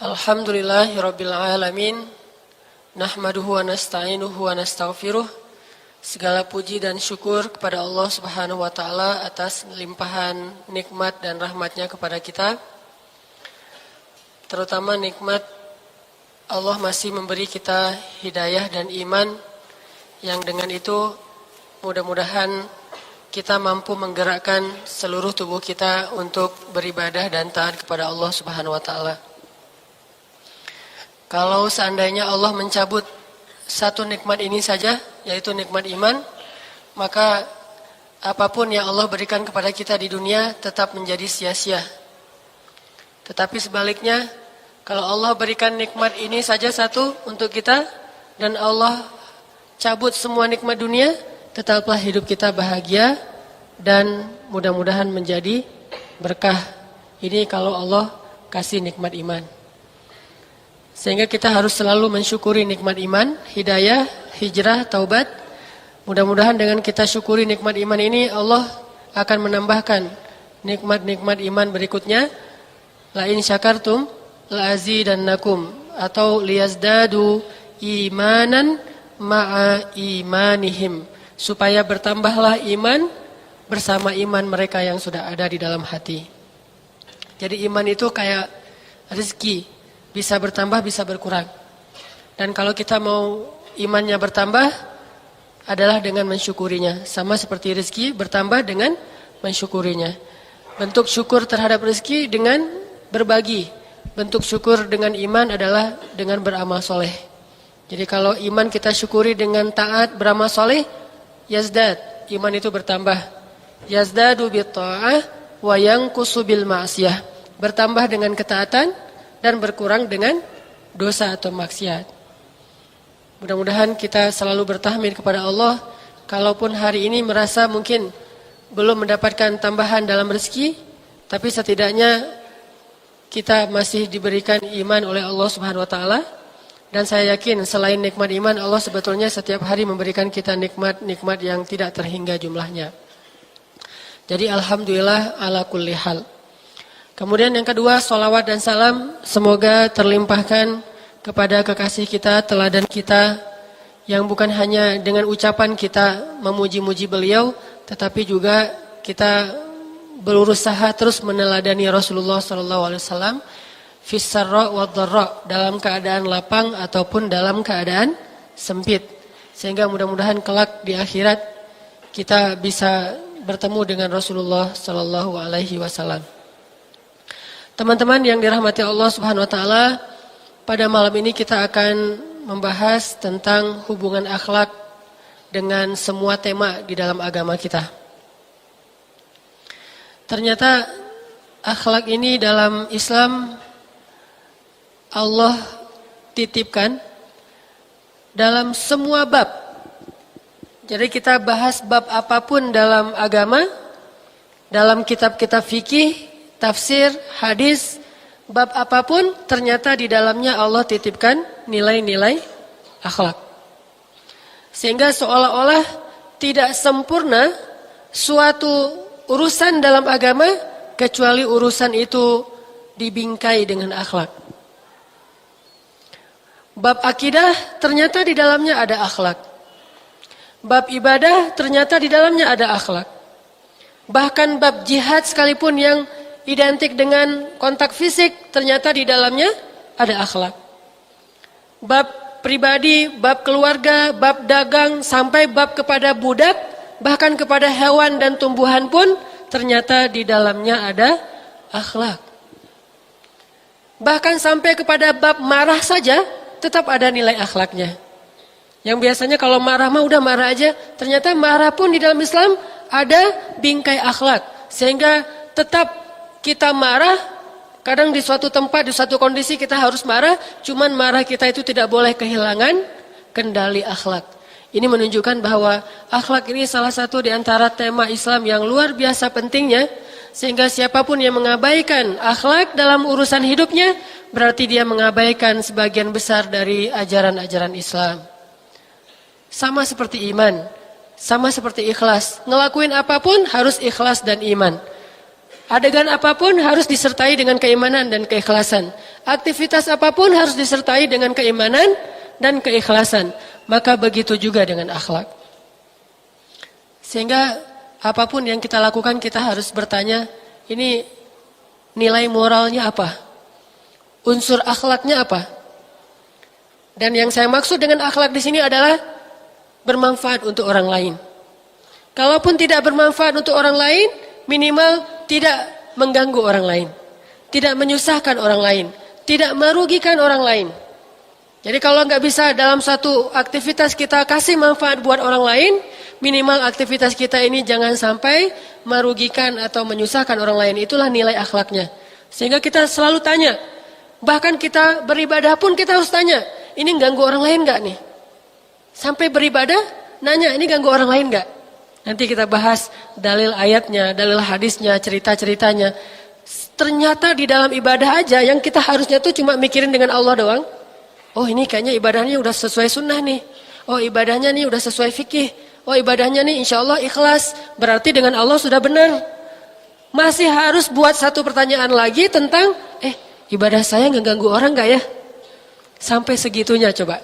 Alhamdulillahirabbil alamin. Nahmaduhu wa nasta'inuhu wa nastaghfiruh. Segala puji dan syukur kepada Allah Subhanahu wa taala atas limpahan nikmat dan rahmatnya kepada kita. Terutama nikmat Allah masih memberi kita hidayah dan iman yang dengan itu mudah-mudahan kita mampu menggerakkan seluruh tubuh kita untuk beribadah dan taat kepada Allah Subhanahu wa taala. Kalau seandainya Allah mencabut satu nikmat ini saja, yaitu nikmat iman, maka apapun yang Allah berikan kepada kita di dunia tetap menjadi sia-sia. Tetapi sebaliknya, kalau Allah berikan nikmat ini saja satu untuk kita, dan Allah cabut semua nikmat dunia, tetaplah hidup kita bahagia dan mudah-mudahan menjadi berkah. Ini kalau Allah kasih nikmat iman. Sehingga kita harus selalu mensyukuri nikmat iman, hidayah, hijrah, taubat. Mudah-mudahan dengan kita syukuri nikmat iman ini, Allah akan menambahkan nikmat-nikmat iman berikutnya. La in syakartum la azidannakum, atau liyazdadu imanan ma'a imanihim, supaya bertambahlah iman bersama iman mereka yang sudah ada di dalam hati. Jadi iman itu kayak rezeki, bisa bertambah, bisa berkurang. Dan kalau kita mau imannya bertambah, adalah dengan mensyukurinya. Sama seperti rezeki bertambah dengan mensyukurinya. Bentuk syukur terhadap rezeki dengan berbagi. Bentuk syukur dengan iman adalah dengan beramal soleh. Jadi kalau iman kita syukuri dengan taat, beramal soleh, yazdad, iman itu bertambah. Yazdadu bitta'ah wa yanqusu bil ma'siyah. Bertambah dengan ketaatan dan berkurang dengan dosa atau maksiat. Mudah-mudahan kita selalu bertahmid kepada Allah. Kalaupun hari ini merasa mungkin belum mendapatkan tambahan dalam rezeki, tapi setidaknya kita masih diberikan iman oleh Allah Subhanahu wa taala. Dan saya yakin selain nikmat iman, Allah sebetulnya setiap hari memberikan kita nikmat-nikmat yang tidak terhingga jumlahnya. Jadi alhamdulillah ala kulli hal. Kemudian yang kedua, salawat dan salam semoga terlimpahkan kepada kekasih kita, teladan kita, yang bukan hanya dengan ucapan kita memuji-muji beliau, tetapi juga kita berusaha terus meneladani Rasulullah SAW fis sarra wad dharra, dalam keadaan lapang ataupun dalam keadaan sempit, sehingga mudah-mudahan kelak di akhirat kita bisa bertemu dengan Rasulullah SAW. Teman-teman yang dirahmati Allah Subhanahu wa taala, pada malam ini kita akan membahas tentang hubungan akhlak dengan semua tema di dalam agama kita. Ternyata akhlak ini dalam Islam Allah titipkan dalam semua bab. Jadi kita bahas bab apapun dalam agama, dalam kitab-kitab fikih, tafsir, hadis, bab apapun ternyata di dalamnya Allah titipkan nilai-nilai akhlak. Sehingga seolah-olah tidak sempurna suatu urusan dalam agama kecuali urusan itu dibingkai dengan akhlak. Bab akidah ternyata di dalamnya ada akhlak. Bab ibadah ternyata di dalamnya ada akhlak. Bahkan bab jihad sekalipun yang identik dengan kontak fisik, ternyata di dalamnya ada akhlak. Bab pribadi, bab keluarga, bab dagang, sampai bab kepada budak, bahkan kepada hewan dan tumbuhan pun, ternyata di dalamnya ada akhlak. Bahkan sampai kepada bab marah saja, tetap ada nilai akhlaknya. Yang biasanya kalau marah mah udah marah aja, ternyata marah pun di dalam Islam ada bingkai akhlak. Sehingga tetap kita marah, kadang di suatu tempat, di suatu kondisi kita harus marah, cuman marah kita itu tidak boleh kehilangan kendali akhlak. Ini menunjukkan bahwa akhlak ini salah satu di antara tema Islam yang luar biasa pentingnya, sehingga siapapun yang mengabaikan akhlak dalam urusan hidupnya, berarti dia mengabaikan sebagian besar dari ajaran-ajaran Islam. Sama seperti iman, sama seperti ikhlas. Ngelakuin apapun harus ikhlas dan iman. Adegan apapun harus disertai dengan keimanan dan keikhlasan. Aktivitas apapun harus disertai dengan keimanan dan keikhlasan. Maka begitu juga dengan akhlak. Sehingga apapun yang kita lakukan kita harus bertanya, ini nilai moralnya apa? Unsur akhlaknya apa? Dan yang saya maksud dengan akhlak di sini adalah bermanfaat untuk orang lain. Kalaupun tidak bermanfaat untuk orang lain, minimal tidak mengganggu orang lain. Tidak menyusahkan orang lain. Tidak merugikan orang lain. Jadi kalau nggak bisa dalam satu aktivitas kita kasih manfaat buat orang lain, minimal aktivitas kita ini jangan sampai merugikan atau menyusahkan orang lain. Itulah nilai akhlaknya. Sehingga kita selalu tanya, bahkan kita beribadah pun kita harus tanya, ini ganggu orang lain nggak nih? Sampai beribadah, nanya ini ganggu orang lain nggak? Nanti kita bahas dalil ayatnya, dalil hadisnya, cerita-ceritanya. Ternyata di dalam ibadah aja yang kita harusnya tuh cuma mikirin dengan Allah doang. Oh ini kayaknya ibadahnya udah sesuai sunnah nih. Oh ibadahnya nih udah sesuai fikih. Oh ibadahnya nih insya Allah ikhlas. Berarti dengan Allah sudah benar. Masih harus buat satu pertanyaan lagi tentang ibadah saya nggak ganggu orang nggak ya? Sampai segitunya coba.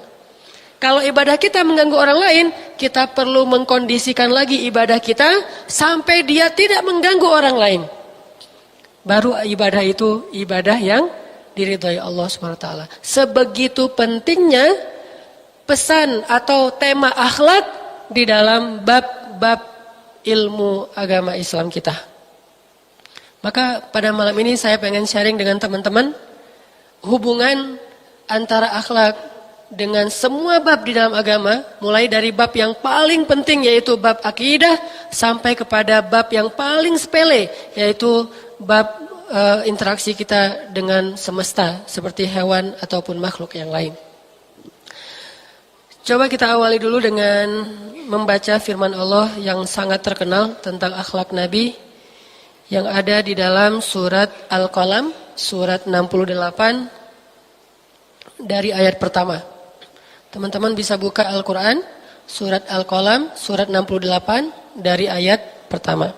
Kalau ibadah kita mengganggu orang lain, kita perlu mengkondisikan lagi ibadah kita sampai dia tidak mengganggu orang lain. Baru ibadah itu ibadah yang diridhai Allah SWT. Sebegitu pentingnya pesan atau tema akhlak di dalam bab-bab ilmu agama Islam kita. Maka pada malam ini saya pengen sharing dengan teman-teman hubungan antara akhlak dengan semua bab di dalam agama, mulai dari bab yang paling penting yaitu bab akidah sampai kepada bab yang paling sepele yaitu bab interaksi kita dengan semesta seperti hewan ataupun makhluk yang lain. Coba kita awali dulu dengan membaca firman Allah yang sangat terkenal tentang akhlak Nabi yang ada di dalam surat Al-Qalam, surat 68 dari ayat pertama. Teman-teman bisa buka Al-Quran, surat Al-Qalam, surat 68 dari ayat pertama.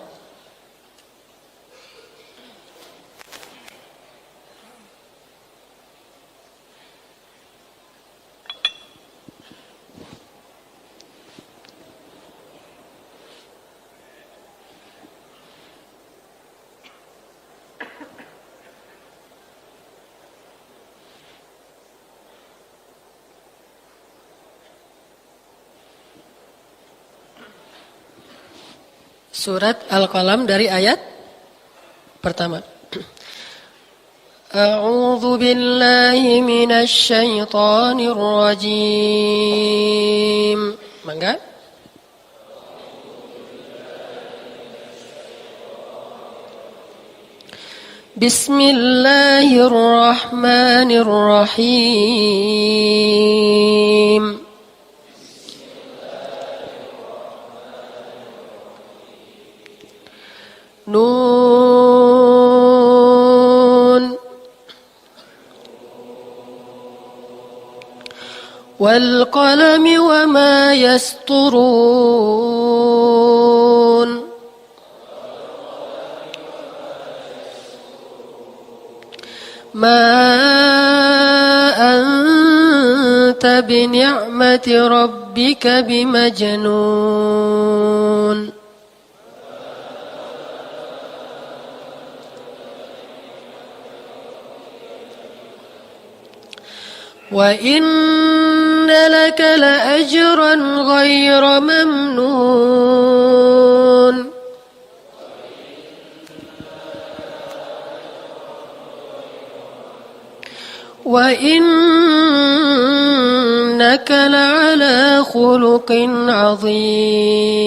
Surat Al-Qalam dari ayat pertama. A'udzu billahi minasy syaithanir rajim. Mangga. Bismillahirrahmanirrahim. Nun wal qalami wa ma yasturun ma anta bi ni'mati rabbika bimajnun. Wa inna laka la ajran ghayra mamnun. Wa innaka la'ala khuluqin 'azim.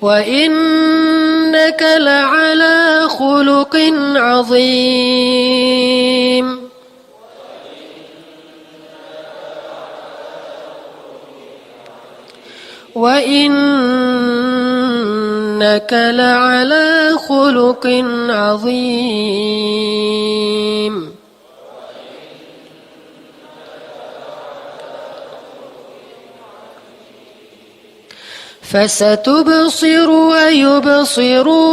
Wa innaka la'ala khuluqin 'azim. Wa innaka la'ala khuluqin 'azim. فستبصر ويبصرون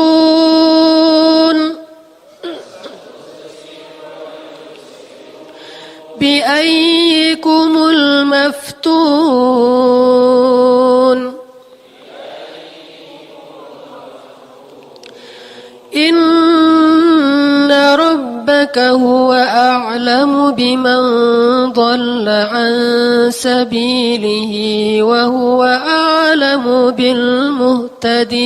بأيكم المفتون إن ربك هو أعلم بمن ضل عن سبيله وهو أعلم بالمهتدين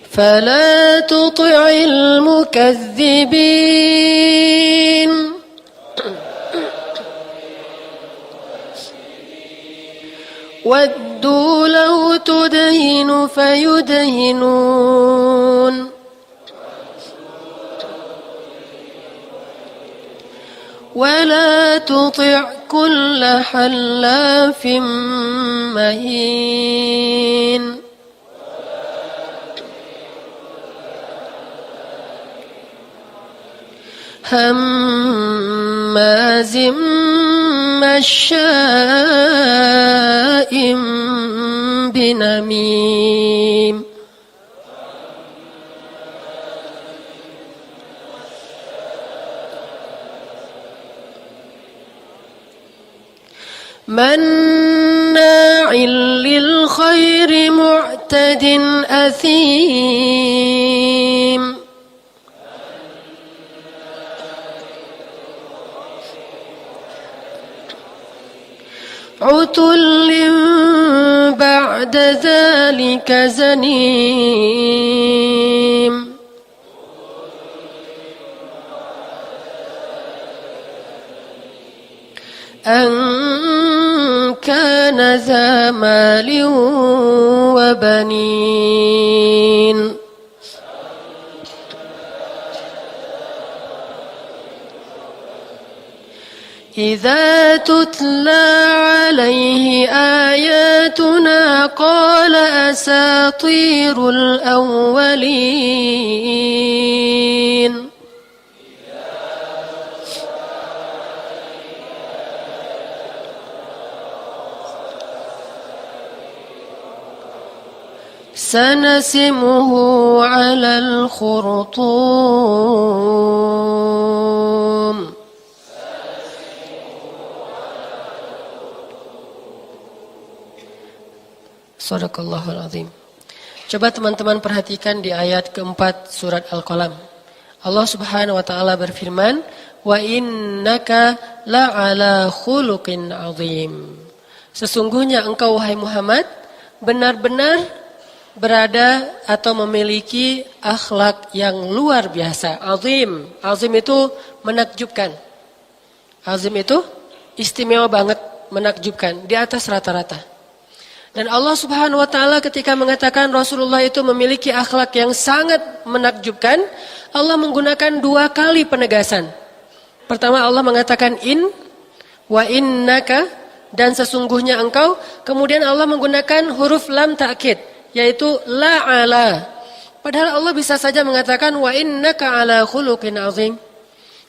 فلا تطع المكذبين ودوا لو تدهن فيدهنون ولا تطع كل حلاف مهين هماز مشاء بنميم مناع للخير معتد أثيم عتل بعد ذلك زنيم أن كان ذا مال وبنين إذا تتلى عليه آياتنا قال أساطير الأولين سنسمه على الخرطوم Sadaqallahul azim. Coba teman-teman perhatikan di ayat keempat surat Al-Qalam. Allah Subhanahu wa taala berfirman, "Wa innaka la'ala khuluqin azim." Sesungguhnya engkau wahai Muhammad benar-benar berada atau memiliki akhlak yang luar biasa. Azim. Azim itu menakjubkan. Azim itu istimewa banget, menakjubkan, di atas rata-rata. Dan Allah Subhanahu wa taala ketika mengatakan Rasulullah itu memiliki akhlak yang sangat menakjubkan, Allah menggunakan 2 kali penegasan. Pertama Allah mengatakan wa innaka, dan sesungguhnya engkau. Kemudian Allah menggunakan huruf lam ta'kid, yaitu la'ala. Padahal Allah bisa saja mengatakan wa innaka ala khuluqin azim,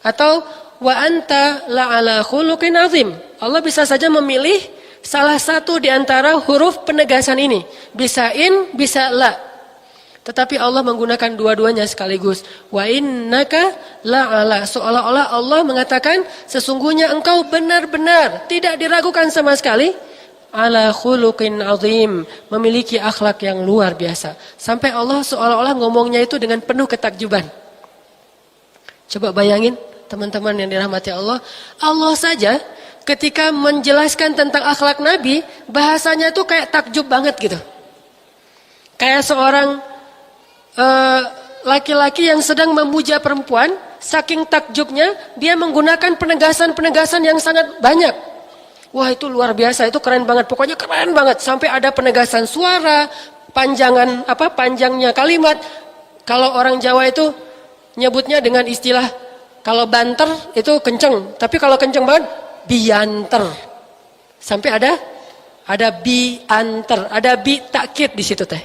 atau wa anta la'ala khuluqin azim. Allah bisa saja memilih salah satu di antara huruf penegasan ini. Bisa bisa la. Tetapi Allah menggunakan dua-duanya sekaligus. Wa innaka la'ala. Seolah-olah Allah mengatakan sesungguhnya engkau benar-benar, tidak diragukan sama sekali, ala khuluqin azim, memiliki akhlak yang luar biasa. Sampai Allah seolah-olah ngomongnya itu dengan penuh ketakjuban. Coba bayangin teman-teman yang dirahmati Allah. Allah saja ketika menjelaskan tentang akhlak Nabi, bahasanya tuh kayak takjub banget gitu. Kayak seorang laki-laki yang sedang memuja perempuan, saking takjubnya dia menggunakan penegasan-penegasan yang sangat banyak. Wah itu luar biasa, itu keren banget, pokoknya keren banget. Sampai ada penegasan suara, panjangnya kalimat. Kalau orang Jawa itu nyebutnya dengan istilah, kalau banter itu kenceng, tapi kalau kenceng banget bianter. Sampai ada Ada bi antar, ada bi takkid di situ teh.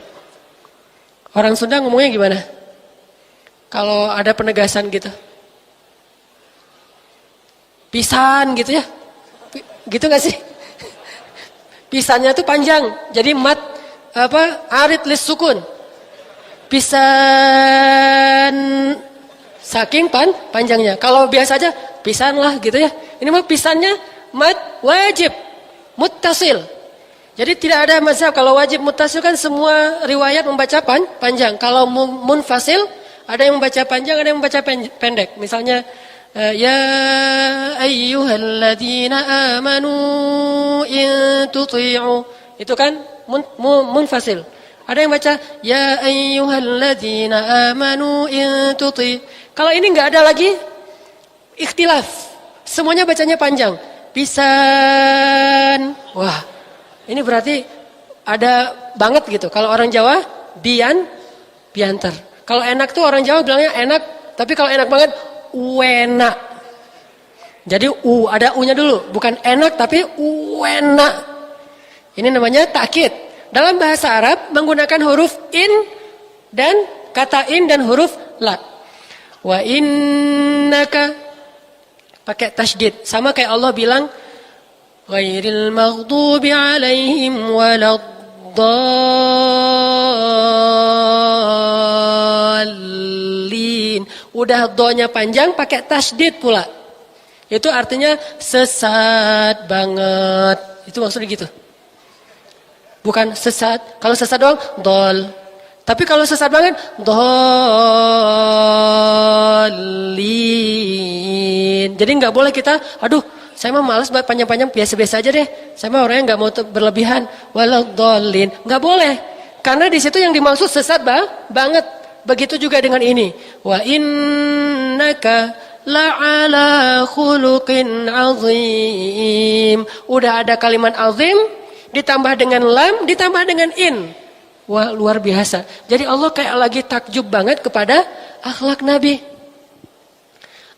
Orang Sunda ngomongnya gimana? Kalau ada penegasan gitu. Pisan gitu ya. Gitu gak sih? Pisannya tuh panjang. Jadi mat arid lis sukun. Pisan saking panjangnya. Kalau biasa aja pisan lah gitu ya. Ini mah pisannya mat wajib muttasil. Jadi tidak ada mazhab kalau wajib muttasil kan semua riwayat membaca panjang. Kalau munfasil ada yang membaca panjang, ada yang membaca pendek. Misalnya ya ayyuhalladzina amanu in tuti'u. Itu kan munfasil. Ada yang baca ya ayyuhalladzina amanu in tuti'. Kalau ini enggak ada lagi ikhtilaf. Semuanya bacanya panjang. Pisan. Wah. Ini berarti ada banget gitu. Kalau orang Jawa, biantar. Kalau enak tuh orang Jawa bilangnya enak. Tapi kalau enak banget, uena. Jadi ada u-nya dulu. Bukan enak tapi uena. Ini namanya takkid. Dalam bahasa Arab menggunakan huruf in dan kata in dan huruf la. Wa innaka pakai tasydid. Sama kayak Allah bilang ghairil maghdubi alaihim waladdallin. Udah do-nya panjang pakai tasydid pula. Itu artinya sesat banget. Itu maksudnya gitu. Bukan sesat. Kalau sesat doang dol. Tapi kalau sesat banget dolin. Jadi nggak boleh kita aduh saya mah malas buat panjang-panjang, biasa-biasa aja deh. Saya mah orangnya nggak mau berlebihan. Walau dolin, nggak boleh. Karena di situ yang dimaksud sesat banget. Begitu juga dengan ini. Wa innaka la'ala khuluqin azim. Udah ada kalimat azim, ditambah dengan lam, ditambah dengan in. Wah luar biasa. Jadi Allah kayak lagi takjub banget kepada akhlak Nabi.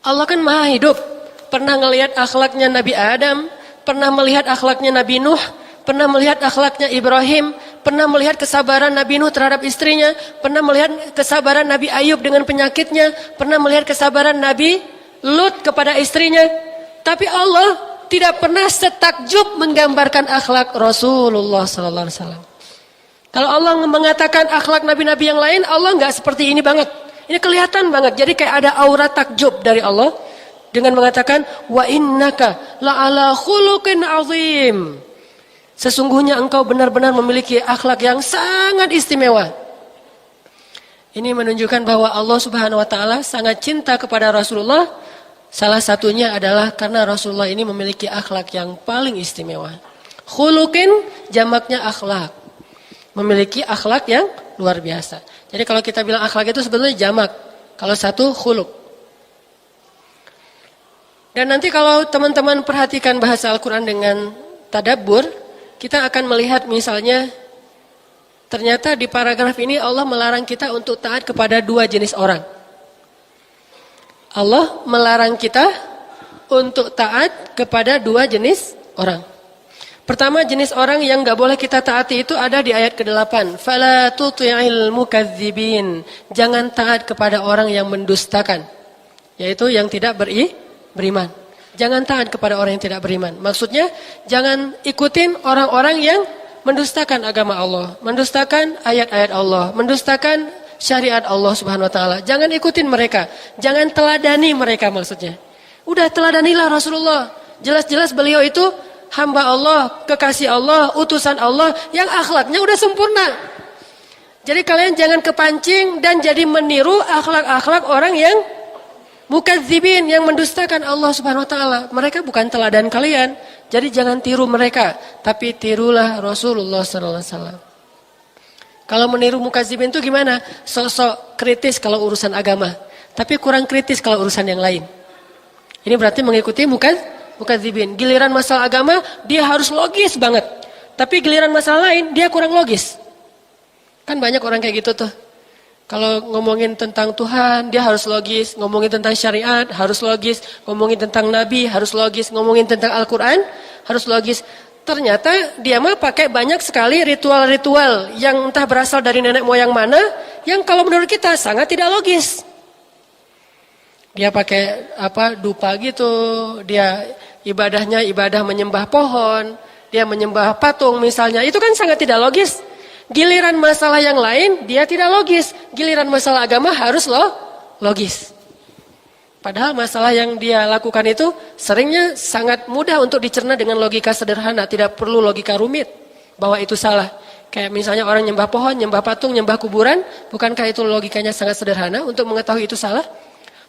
Allah kan maha hidup. Pernah ngelihat akhlaknya Nabi Adam, pernah melihat akhlaknya Nabi Nuh, pernah melihat akhlaknya Ibrahim, pernah melihat kesabaran Nabi Nuh terhadap istrinya, pernah melihat kesabaran Nabi Ayub dengan penyakitnya, pernah melihat kesabaran Nabi Lut kepada istrinya. Tapi Allah tidak pernah setakjub menggambarkan akhlak Rasulullah sallallahu alaihi wasallam. Kalau Allah mengatakan akhlak nabi-nabi yang lain, Allah enggak seperti ini banget. Ini kelihatan banget. Jadi kayak ada aura takjub dari Allah dengan mengatakan wa innaka la'ala khuluqin azim. Sesungguhnya engkau benar-benar memiliki akhlak yang sangat istimewa. Ini menunjukkan bahwa Allah Subhanahu wa taala sangat cinta kepada Rasulullah. Salah satunya adalah karena Rasulullah ini memiliki akhlak yang paling istimewa. Khuluqin jamaknya akhlak. Memiliki akhlak yang luar biasa. Jadi kalau kita bilang akhlak itu sebetulnya jamak. Kalau satu khuluq. Dan nanti kalau teman-teman perhatikan bahasa Al-Quran dengan tadabbur, kita akan melihat misalnya ternyata di paragraf ini Allah melarang kita untuk taat kepada dua jenis orang. Allah melarang kita untuk taat kepada dua jenis orang. Pertama jenis orang yang gak boleh kita taati itu ada di ayat ke-8. Fala tuti'il mukadzibin. Jangan taat kepada orang yang mendustakan. Yaitu yang tidak beriman. Jangan taat kepada orang yang tidak beriman. Maksudnya jangan ikutin orang-orang yang mendustakan agama Allah. Mendustakan ayat-ayat Allah. Mendustakan syariat Allah Subhanahu wa taala. Jangan ikutin mereka. Jangan teladani mereka maksudnya. Udah teladanilah Rasulullah. Jelas-jelas beliau itu hamba Allah, kekasih Allah, utusan Allah yang akhlaknya udah sempurna. Jadi kalian jangan kepancing dan jadi meniru akhlak-akhlak orang yang mukadzibin, yang mendustakan Allah Subhanahu wa taala. Mereka bukan teladan kalian. Jadi jangan tiru mereka, tapi tirulah Rasulullah sallallahu alaihi wasallam. Kalau meniru mukadzibin itu gimana? Sosok kritis kalau urusan agama, tapi kurang kritis kalau urusan yang lain. Ini berarti mengikuti mukadzibin. Giliran masalah agama dia harus logis banget. Tapi giliran masalah lain dia kurang logis. Kan banyak orang kayak gitu tuh. Kalau ngomongin tentang Tuhan dia harus logis, ngomongin tentang syariat harus logis, ngomongin tentang nabi harus logis, ngomongin tentang Al-Qur'an harus logis. ternyata dia mah pakai banyak sekali ritual-ritual yang entah berasal dari nenek moyang mana, yang kalau menurut kita sangat tidak logis. Dia pakai dupa gitu, dia ibadahnya ibadah menyembah pohon, dia menyembah patung misalnya, itu kan sangat tidak logis. Giliran masalah yang lain dia tidak logis, giliran masalah agama harus logis. Padahal masalah yang dia lakukan itu seringnya sangat mudah untuk dicerna dengan logika sederhana, tidak perlu logika rumit bahwa itu salah. Kayak misalnya orang nyembah pohon, nyembah patung, nyembah kuburan, bukankah itu logikanya sangat sederhana untuk mengetahui itu salah?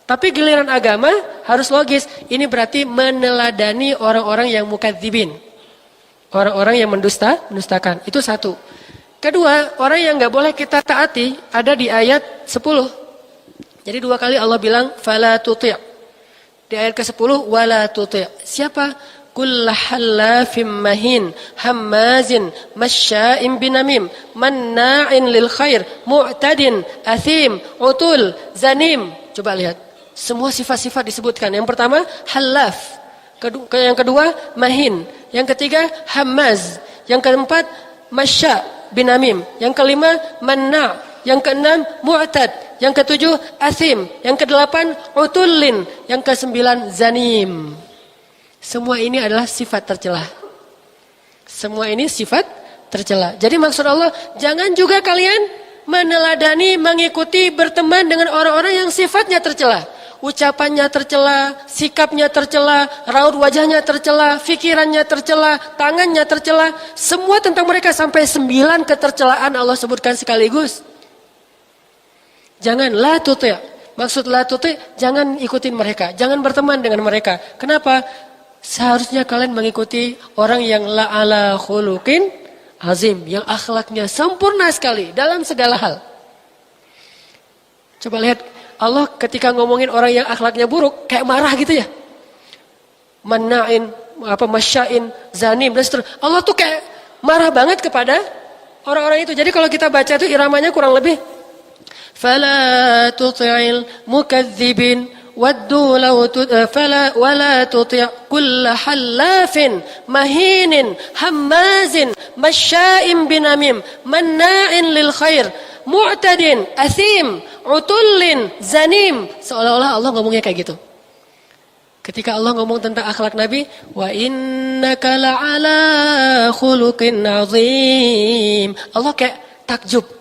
Tapi giliran agama harus logis. Ini berarti meneladani orang-orang yang mukadzibin. Orang-orang yang mendustakan. Itu satu. Kedua, orang yang nggak boleh kita taati ada di ayat 10. Jadi 2 kali Allah bilang fala tuti'. Di ayat ke-10 wala tuti'. Siapa? Kullahallafim mahin, hammazin, masya'in binamim, manna'in lil khair, mu'tadin, athim, utul, zanim. Coba lihat. Semua sifat-sifat disebutkan. Yang pertama hallaf. Yang kedua mahin. Yang ketiga hammaz. Yang keempat masya' binamim. Yang kelima manna'. Yang keenam mu'tad. Yang ketujuh asim, yang kedelapan utullin, yang kesembilan zanim. Semua ini adalah sifat tercela. Semua ini sifat tercela. Jadi maksud Allah, jangan juga kalian meneladani, mengikuti, berteman dengan orang-orang yang sifatnya tercela. Ucapannya tercela, sikapnya tercela, raut wajahnya tercela, pikirannya tercela, tangannya tercela. Semua tentang mereka sampai 9 ketercelaan Allah sebutkan sekaligus. Jangan la tuti'. Maksud la tuti', jangan ikutin mereka, jangan berteman dengan mereka. Kenapa? Seharusnya kalian mengikuti orang yang la ala khuluqin azim, yang akhlaknya sempurna sekali dalam segala hal. Coba lihat Allah ketika ngomongin orang yang akhlaknya buruk, kayak marah gitu ya. Manna'in, masya'in, zanim dan seterusnya. Allah tuh kayak marah banget kepada orang-orang itu. Jadi kalau kita baca itu iramanya kurang lebih فلا تطع المكذبين ودوا لو ولا تطع كل حلاف مهين هماز مشاء بنميم مناع للخير معتد أثيم عتل زنيم. Seolah-olah Allah ngomongnya kayak gitu. Ketika Allah ngomong tentang akhlak Nabi, wa innaka la'ala khuluqin azim. Allah kayak takjub.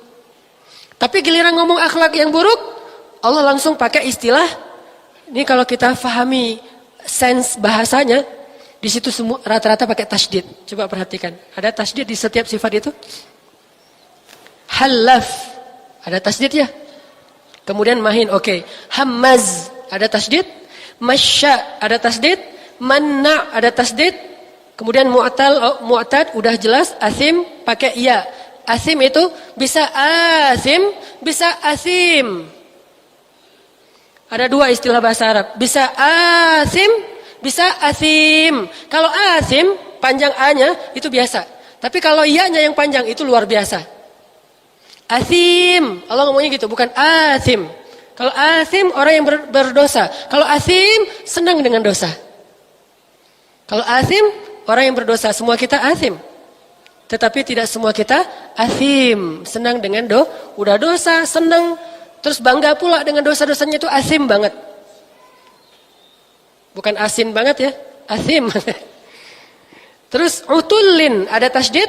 Tapi giliran ngomong akhlak yang buruk, Allah langsung pakai istilah. Ini kalau kita fahami sense bahasanya, di situ semua rata-rata pakai tasydid. Coba perhatikan, ada tasydid di setiap sifat itu. Halaf, ada tasydid ya. Kemudian mahin, oke. Hammaz, ada tasydid. Masya, ada tasydid. Manna, ada tasydid. Kemudian mu'tad, udah jelas. Asim, pakai iya. Asim itu bisa asim, bisa asim. Ada 2 istilah bahasa Arab. Bisa asim, bisa asim. Kalau asim, panjang A-nya itu biasa. Tapi kalau iya-nya yang panjang itu luar biasa. Asim, Allah ngomongnya gitu, bukan asim. Kalau asim orang yang berdosa. Kalau asim senang dengan dosa. Kalau asim orang yang berdosa, semua kita asim. Tetapi tidak semua kita asim, senang dengan udah dosa, senang, terus bangga pula dengan dosa-dosanya itu asim banget. Bukan asin banget ya, asim. Terus utullin, ada tasydid.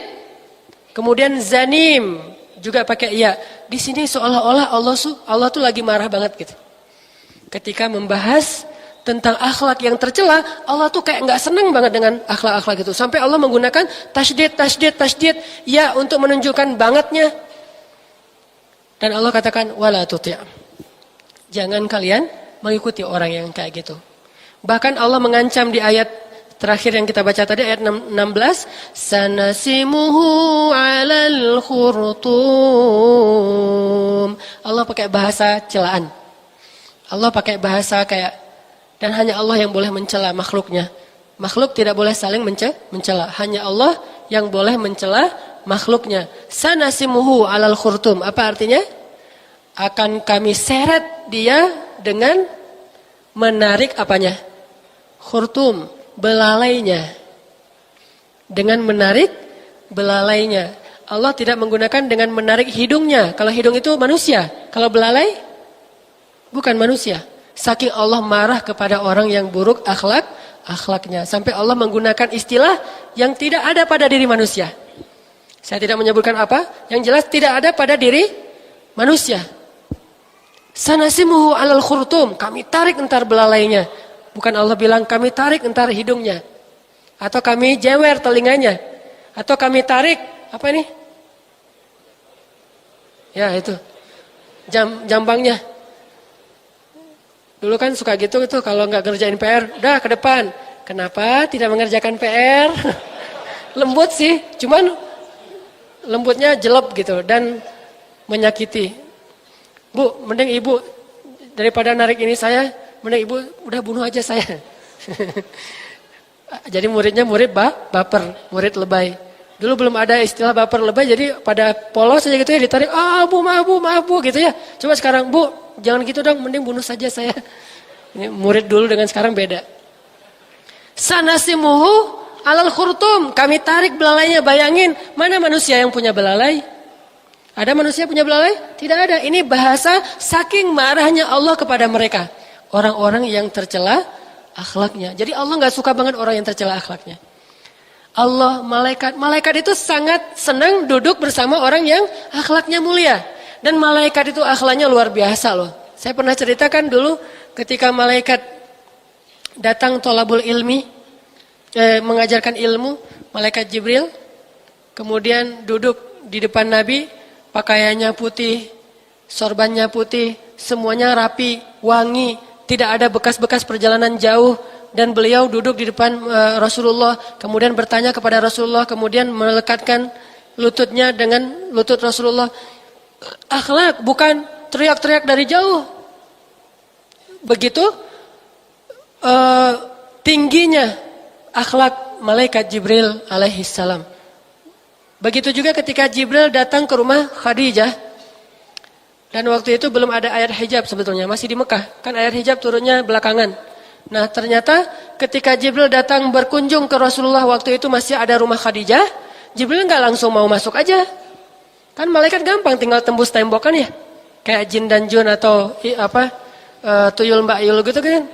Kemudian zanim, juga pakai iya. Di sini seolah-olah Allah tuh lagi marah banget gitu. Ketika membahas tentang akhlak yang tercela, Allah tuh kayak nggak senang banget dengan akhlak-akhlak itu. Sampai Allah menggunakan tasydid ya untuk menunjukkan bangetnya. Dan Allah katakan wala tuti'. Jangan kalian mengikuti orang yang kayak gitu. Bahkan Allah mengancam di ayat terakhir yang kita baca tadi, ayat 16, sanasimuhu 'alal khurtum. Allah pakai bahasa celaan. Allah pakai bahasa kayak, dan hanya Allah yang boleh mencela makhluknya. Makhluk tidak boleh saling mencela. Hanya Allah yang boleh mencela makhluknya. Sanasimuhu 'alal khurtum. Apa artinya? Akan kami seret dia dengan menarik apanya? Khurtum, belalainya. dengan menarik belalainya. Allah tidak menggunakan dengan menarik hidungnya. Kalau hidung itu manusia, kalau belalai bukan manusia. Saking Allah marah kepada orang yang buruk akhlaknya. Sampai Allah menggunakan istilah yang tidak ada pada diri manusia. Saya tidak menyebutkan apa, yang jelas tidak ada pada diri manusia. Sanasimuhu alal khurtum, kami tarik entar belalainya. Bukan Allah bilang kami tarik entar hidungnya. Atau kami jewer telinganya. Atau kami tarik, apa ini? Ya itu, jambangnya. Dulu kan suka gitu kalau nggak ngerjain PR, udah ke depan. Kenapa tidak mengerjakan PR? Lembut sih, cuman lembutnya jelek gitu dan menyakiti. Bu, mending ibu daripada narik ini saya, mending ibu udah bunuh aja saya. Jadi muridnya murid baper, murid lebay. Dulu belum ada istilah baper lebay, jadi pada polos aja gitu ya ditarik, maaf bu gitu ya. Coba sekarang, bu jangan gitu dong, mending bunuh saja saya. Ini murid dulu dengan sekarang beda. Sanasimuhu alal khurtum, kami tarik belalainya. Bayangin, mana manusia yang punya belalai? Ada manusia punya belalai? Tidak ada. Ini bahasa saking marahnya Allah kepada mereka. Orang-orang yang tercela akhlaknya. Jadi Allah gak suka banget orang yang tercela akhlaknya. Allah, malaikat itu sangat senang duduk bersama orang yang akhlaknya mulia. Dan malaikat itu akhlaknya luar biasa loh. Saya pernah ceritakan dulu ketika malaikat datang tolabul ilmi, mengajarkan ilmu, malaikat Jibril, kemudian duduk di depan Nabi, pakaiannya putih, sorbannya putih, semuanya rapi, wangi, tidak ada bekas-bekas perjalanan jauh. Dan beliau duduk di depan Rasulullah, kemudian bertanya kepada Rasulullah, kemudian melekatkan lututnya dengan lutut Rasulullah. Akhlak, bukan teriak-teriak dari jauh. Begitu tingginya akhlak malaikat Jibril alaihissalam. Begitu juga ketika Jibril datang ke rumah Khadijah. Dan waktu itu belum ada ayat hijab sebetulnya, masih di Mekah. Kan ayat hijab turunnya belakangan. Nah ternyata ketika Jibril datang berkunjung ke Rasulullah waktu itu masih ada rumah Khadijah. Jibril gak langsung mau masuk aja. Kan malaikat gampang tinggal tembus tembok kan ya. Kayak jin dan jun atau tuyul mbak yul gitu kan.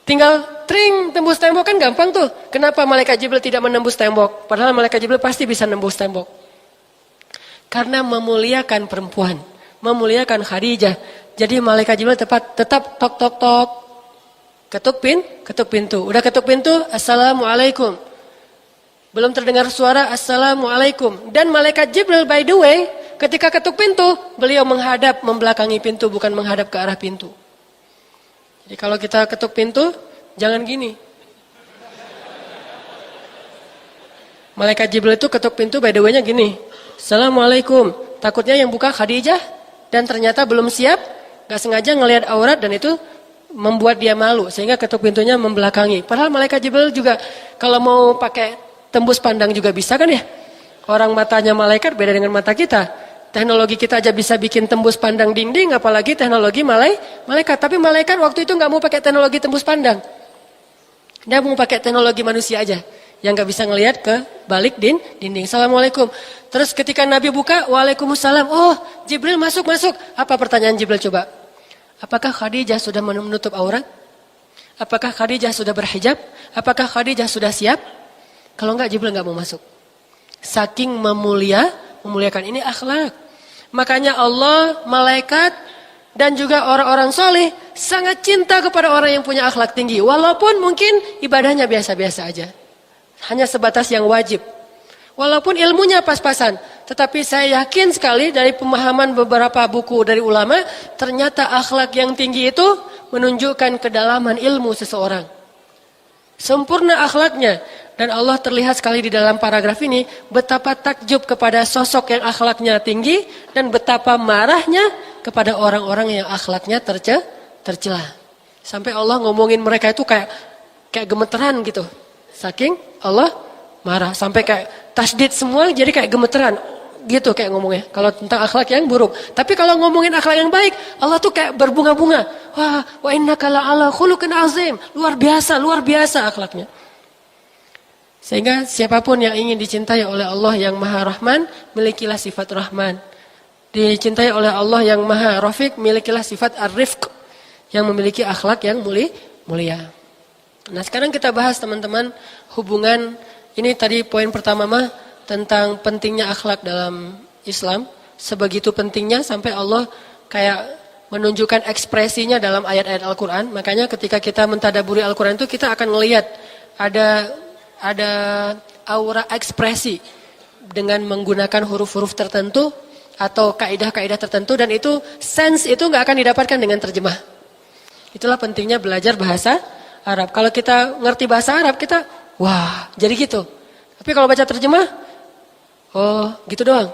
Tinggal tring tembus tembok kan gampang tuh. Kenapa malaikat Jibril tidak menembus tembok? Padahal malaikat Jibril pasti bisa nembus tembok. Karena memuliakan perempuan. Memuliakan Khadijah. Jadi malaikat Jibril tetap tok tok tok. Ketuk pintu. Udah ketuk pintu, assalamualaikum. Belum terdengar suara assalamualaikum. Dan malaikat Jibril by the way, ketika ketuk pintu, beliau menghadap membelakangi pintu, bukan menghadap ke arah pintu. Jadi kalau kita ketuk pintu, jangan gini. Malaikat Jibril itu ketuk pintu by the way-nya gini. Assalamualaikum. Takutnya yang buka Khadijah dan ternyata belum siap, gak sengaja ngelihat aurat dan itu membuat dia malu sehingga ketuk pintunya membelakangi. Padahal malaikat Jibril juga kalau mau pakai tembus pandang juga bisa kan ya. Orang matanya malaikat beda dengan mata kita. Teknologi kita aja bisa bikin tembus pandang dinding, apalagi teknologi malaikat. Tapi malaikat waktu itu nggak mau pakai teknologi tembus pandang. Dia mau pakai teknologi manusia aja yang nggak bisa ngelihat ke balik dinding. Assalamualaikum. Terus ketika Nabi buka, waalaikumsalam. Oh, Jibril masuk. Apa pertanyaan Jibril coba? Apakah Khadijah sudah menutup aurat? Apakah Khadijah sudah berhijab? Apakah Khadijah sudah siap? Kalau enggak, Jibril enggak mau masuk. Saking memuliakan ini akhlak. Makanya Allah, malaikat, dan juga orang-orang soleh sangat cinta kepada orang yang punya akhlak tinggi. Walaupun mungkin ibadahnya biasa-biasa aja. Hanya sebatas yang wajib. Walaupun ilmunya pas-pasan. Tetapi saya yakin sekali dari pemahaman beberapa buku dari ulama, ternyata akhlak yang tinggi itu menunjukkan kedalaman ilmu seseorang. Sempurna akhlaknya. Dan Allah terlihat sekali di dalam paragraf ini, betapa takjub kepada sosok yang akhlaknya tinggi, dan betapa marahnya kepada orang-orang yang akhlaknya tercela. Sampai Allah ngomongin mereka itu kayak gemeteran gitu. Saking Allah marah. Sampai kayak tasdid semua jadi kayak gemeteran. Gitu kayak ngomongnya. Kalau tentang akhlak yang buruk. Tapi kalau ngomongin akhlak yang baik, Allah tuh kayak berbunga-bunga. Wah, wa innaka la'ala khuluqin azim. Luar biasa akhlaknya. Sehingga siapapun yang ingin dicintai oleh Allah yang Maha Rahman, milikilah sifat Rahman. Dicintai oleh Allah yang Maha Rafiq, milikilah sifat Ar-Rifq, yang memiliki akhlak yang mulia. Nah, sekarang kita bahas teman-teman hubungan, ini tadi poin pertama mah tentang pentingnya akhlak dalam Islam. Sebegitu pentingnya sampai Allah kayak menunjukkan ekspresinya dalam ayat-ayat Al-Quran. Makanya ketika kita mentadaburi Al-Quran itu kita akan melihat ada aura ekspresi dengan menggunakan huruf-huruf tertentu atau kaidah-kaidah tertentu, dan itu sense itu nggak akan didapatkan dengan terjemah. Itulah pentingnya belajar bahasa Arab. Kalau kita ngerti bahasa Arab kita wah jadi gitu. Tapi kalau baca terjemah, oh gitu doang.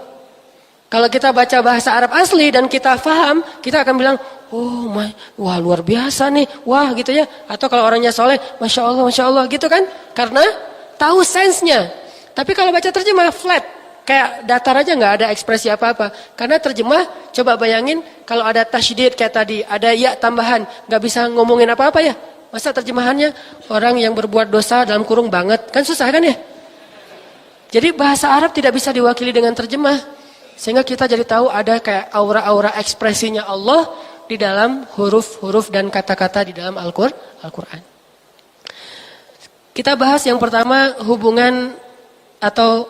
Kalau kita baca bahasa Arab asli dan kita faham, kita akan bilang, oh wah luar biasa nih, wah gitu ya. Atau kalau orangnya soleh, masya Allah gitu kan? Karena tahu sense-nya. Tapi kalau baca terjemah flat, kayak datar aja nggak ada ekspresi apa-apa. Karena terjemah, coba bayangin kalau ada tasydid kayak tadi, ada ya tambahan, nggak bisa ngomongin apa-apa ya. Masa terjemahannya orang yang berbuat dosa dalam kurung banget, kan susah kan ya? Jadi bahasa Arab tidak bisa diwakili dengan terjemah. Sehingga kita jadi tahu ada kayak aura-aura ekspresinya Allah di dalam huruf-huruf dan kata-kata di dalam Al-Quran. Kita bahas yang pertama hubungan atau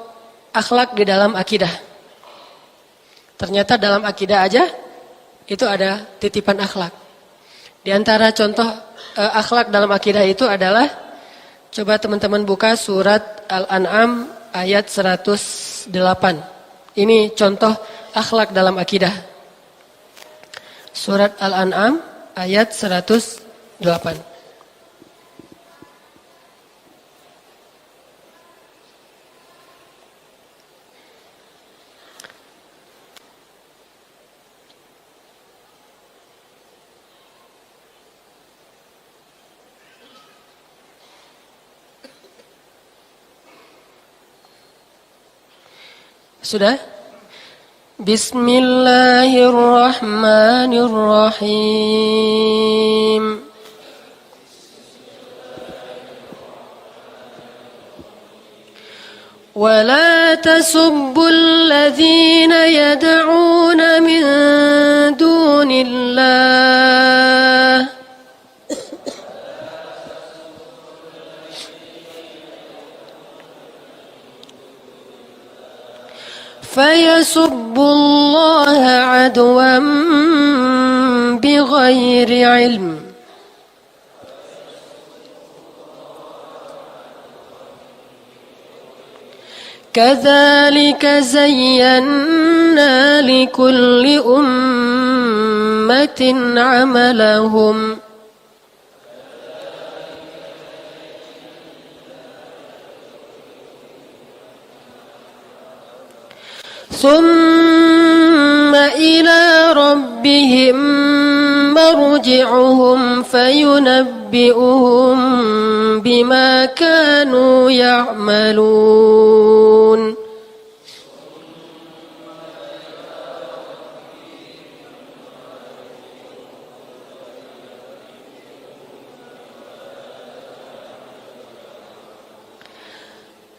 akhlak di dalam akidah. Ternyata dalam akidah aja itu ada titipan akhlak. Di antara contoh akhlak dalam akidah itu adalah, coba teman-teman buka surat Al-An'am ayat 108. Ini contoh akhlak dalam akidah. Surat Al-An'am ayat 108. Sudah? Bismillahirrahmanirrahim. ولا تسبوا الذين يدعون من دون الله فيسبوا الله عدوا بغير علم كذلك زينا لكل أمة عملهم ثم إلى ربهم مرجعهم فينبئهم بما كانوا يعملون.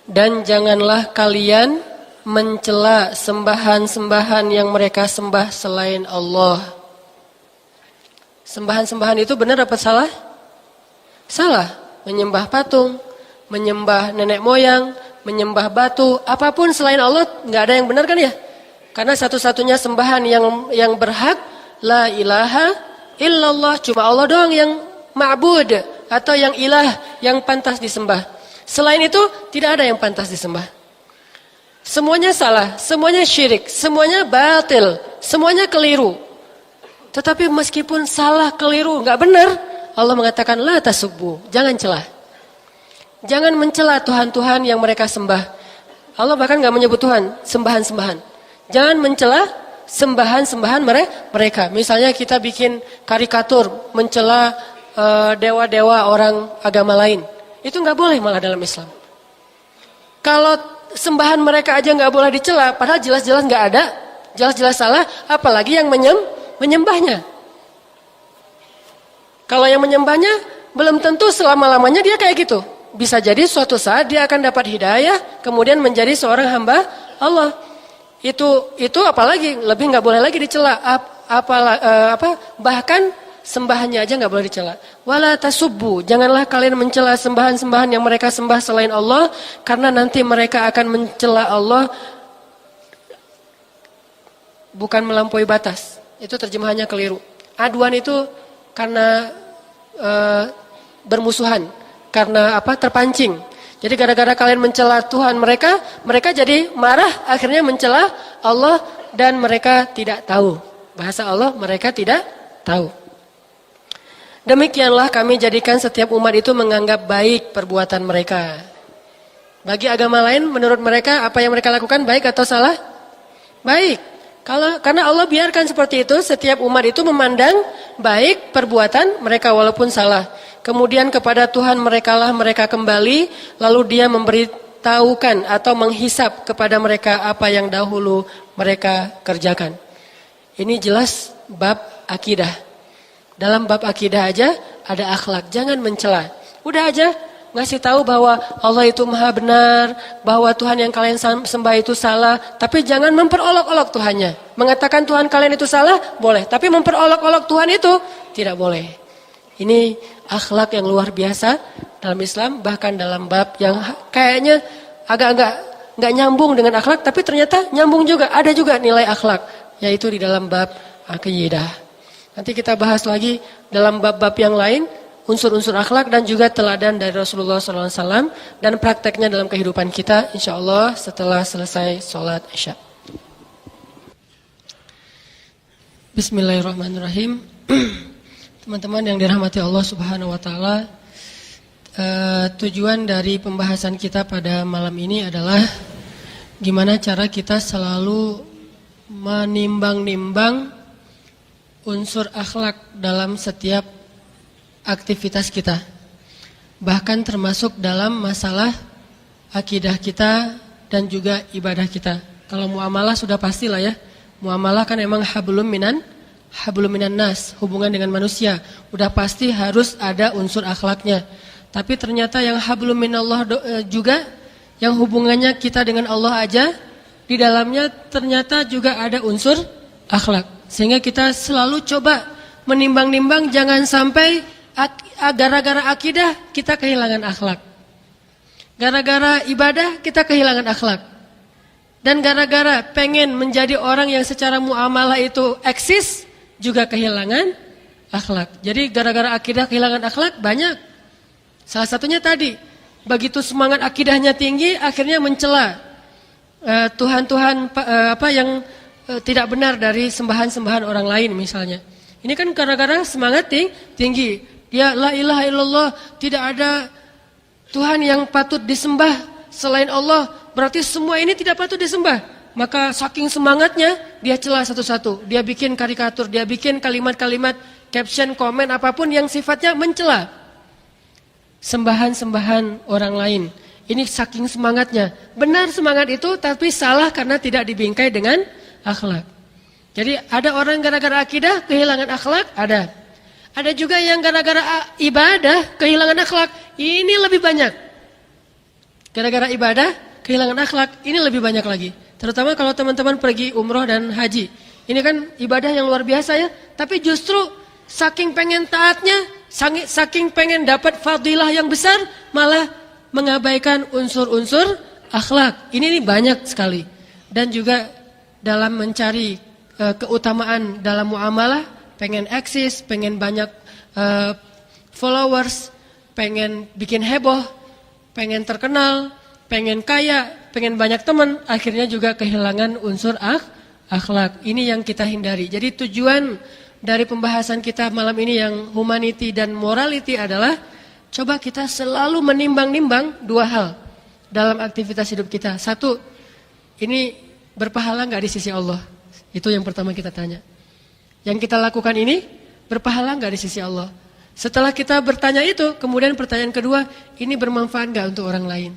Dan janganlah kalian mencela sembahan-sembahan yang mereka sembah selain Allah. Sembahan-sembahan itu benar apa salah? Salah. Menyembah patung, menyembah nenek moyang, menyembah batu, apapun selain Allah nggak ada yang benar kan ya? Karena satu-satunya sembahan yang berhak la ilaha illallah, cuma Allah doang yang ma'bud atau yang ilah, yang pantas disembah. Selain itu tidak ada yang pantas disembah. Semuanya salah, semuanya syirik, semuanya batil, semuanya keliru. Tetapi meskipun salah, keliru, nggak benar, Allah mengatakan la tasubbu, jangan celah. Jangan mencela Tuhan-Tuhan yang mereka sembah. Allah bahkan nggak menyebut Tuhan, sembahan-sembahan. Jangan mencela sembahan-sembahan mereka. Misalnya kita bikin karikatur mencela dewa-dewa orang agama lain. Itu nggak boleh malah dalam Islam. Kalau sembahan mereka aja nggak boleh dicela, padahal jelas-jelas nggak ada, jelas-jelas salah, apalagi yang menyembahnya. Kalau yang menyembahnya belum tentu selama-lamanya dia kayak gitu. bisa jadi suatu saat dia akan dapat hidayah, kemudian menjadi seorang hamba Allah. Itu apalagi lebih nggak boleh lagi dicela. Bahkan sembahannya aja nggak boleh dicela. Wala tasubbu, janganlah kalian mencela sembahan-sembahan yang mereka sembah selain Allah, karena nanti mereka akan mencela Allah bukan melampaui batas. Itu terjemahannya keliru. Aduan itu karena bermusuhan, karena terpancing. Jadi gara-gara kalian mencela Tuhan mereka jadi marah, akhirnya mencela Allah dan mereka tidak tahu. Bahasa Allah, mereka tidak tahu. Demikianlah kami jadikan setiap umat itu menganggap baik perbuatan mereka. Bagi agama lain, menurut mereka apa yang mereka lakukan baik atau salah? Baik. Karena Allah biarkan seperti itu, setiap umat itu memandang baik perbuatan mereka walaupun salah. Kemudian kepada Tuhan merekalah mereka kembali, lalu Dia memberitahukan atau menghisap kepada mereka apa yang dahulu mereka kerjakan. Ini jelas bab akidah. Dalam bab akidah aja ada akhlak, jangan mencela. Udah aja ngasih tahu bahwa Allah itu maha benar, bahwa Tuhan yang kalian sembah itu salah, tapi jangan memperolok-olok Tuhannya. Mengatakan Tuhan kalian itu salah, boleh, tapi memperolok-olok Tuhan itu tidak boleh. Ini akhlak yang luar biasa dalam Islam, bahkan dalam bab yang kayaknya agak-agak nggak nyambung dengan akhlak, tapi ternyata nyambung juga, ada juga nilai akhlak, yaitu di dalam bab akidah. Nanti kita bahas lagi dalam bab-bab yang lain, unsur-unsur akhlak dan juga teladan dari Rasulullah SAW dan prakteknya dalam kehidupan kita, insya Allah setelah selesai sholat Isya. Bismillahirrahmanirrahim. Teman-teman yang dirahmati Allah Subhanahu Wa Taala, tujuan dari pembahasan kita pada malam ini adalah gimana cara kita selalu menimbang-nimbang unsur akhlak dalam setiap aktivitas kita. Bahkan termasuk dalam masalah akidah kita dan juga ibadah kita. Kalau muamalah sudah pastilah ya. Muamalah kan emang hablum minan nas, hubungan dengan manusia. Udah pasti harus ada unsur akhlaknya. Tapi ternyata yang hablum minallah juga, yang hubungannya kita dengan Allah aja, di dalamnya ternyata juga ada unsur akhlak. Sehingga kita selalu coba menimbang-nimbang, jangan sampai gara-gara akidah kita kehilangan akhlak. Gara-gara ibadah kita kehilangan akhlak. Dan gara-gara pengen menjadi orang yang secara muamalah itu eksis, juga kehilangan akhlak. Jadi gara-gara akidah kehilangan akhlak banyak. Salah satunya tadi, begitu semangat akidahnya tinggi, akhirnya mencela Tuhan-Tuhan yang tidak benar dari sembahan-sembahan orang lain misalnya. Ini kan gara-gara semangat tinggi. Dia la ilaha illallah, tidak ada Tuhan yang patut disembah selain Allah. Berarti semua ini tidak patut disembah. Maka saking semangatnya dia celah satu-satu. Dia bikin karikatur, dia bikin kalimat-kalimat, caption, komen, apapun yang sifatnya mencela sembahan-sembahan orang lain. Ini saking semangatnya. Benar semangat itu, tapi salah karena tidak dibingkai dengan akhlak. Jadi ada orang gara-gara akidah kehilangan akhlak, ada. Ada juga yang gara-gara ibadah kehilangan akhlak. Ini lebih banyak. Gara-gara ibadah kehilangan akhlak, ini lebih banyak lagi. Terutama kalau teman-teman pergi umroh dan haji. Ini kan ibadah yang luar biasa ya. Tapi justru saking pengen taatnya, saking pengen dapat fadilah yang besar, malah mengabaikan unsur-unsur akhlak. Ini banyak sekali. Dan juga dalam mencari keutamaan dalam muamalah, pengen eksis, pengen banyak followers, pengen bikin heboh, pengen terkenal, pengen kaya, pengen banyak teman, akhirnya juga kehilangan unsur akhlak. Ini yang kita hindari. Jadi tujuan dari pembahasan kita malam ini yang humanity dan morality adalah coba kita selalu menimbang-nimbang dua hal dalam aktivitas hidup kita. Satu, ini berpahala nggak di sisi Allah? Itu yang pertama kita tanya. Yang kita lakukan ini berpahala nggak di sisi Allah? Setelah kita bertanya itu, kemudian pertanyaan kedua, ini bermanfaat nggak untuk orang lain?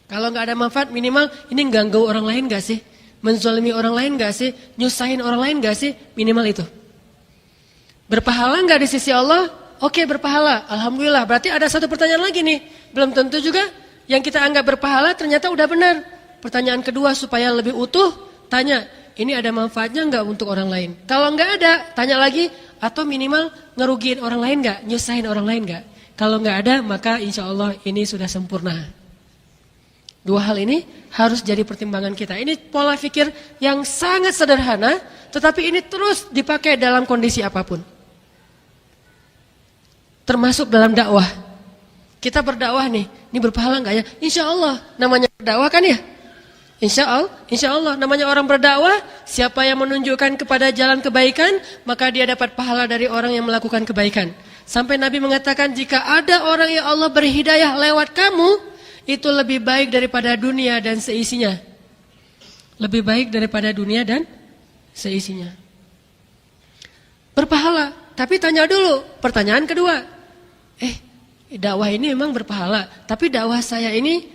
Kalau nggak ada manfaat, minimal ini ganggu orang lain nggak sih? Menzalimi orang lain nggak sih? Nyusahin orang lain nggak sih? Minimal itu. Berpahala nggak di sisi Allah? oke berpahala. Alhamdulillah. Berarti ada satu pertanyaan lagi nih. Belum tentu juga yang kita anggap berpahala ternyata udah benar. Pertanyaan kedua supaya lebih utuh, tanya, ini ada manfaatnya enggak untuk orang lain? Kalau enggak ada, tanya lagi, atau minimal ngerugiin orang lain enggak? Nyusahin orang lain enggak? Kalau enggak ada, maka insya Allah ini sudah sempurna. Dua hal ini harus jadi pertimbangan kita. Ini pola pikir yang sangat sederhana, tetapi ini terus dipakai dalam kondisi apapun. Termasuk dalam dakwah. Kita berdakwah nih, ini berpahala enggak ya? Insya Allah, namanya berdakwah kan ya? Insya Allah, namanya orang berdakwah, siapa yang menunjukkan kepada jalan kebaikan, maka dia dapat pahala dari orang yang melakukan kebaikan. Sampai Nabi mengatakan, jika ada orang yang Allah beri hidayah lewat kamu, itu lebih baik daripada dunia dan seisinya. Lebih baik daripada dunia dan seisinya. Berpahala, tapi tanya dulu, pertanyaan kedua. Dakwah ini memang berpahala, tapi dakwah saya ini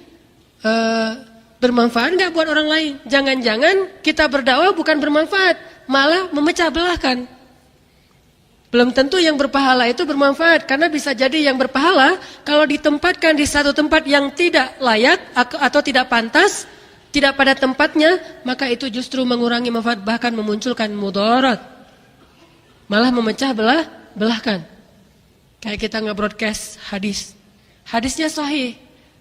bermanfaat enggak buat orang lain? Jangan-jangan kita berdakwah bukan bermanfaat, malah memecah belahkan. Belum tentu yang berpahala itu bermanfaat, karena bisa jadi yang berpahala kalau ditempatkan di satu tempat yang tidak layak atau tidak pantas, tidak pada tempatnya, maka itu justru mengurangi manfaat, bahkan memunculkan mudarat. Malah memecah belahkan. Kayak kita nge-broadcast hadis. Hadisnya sahih,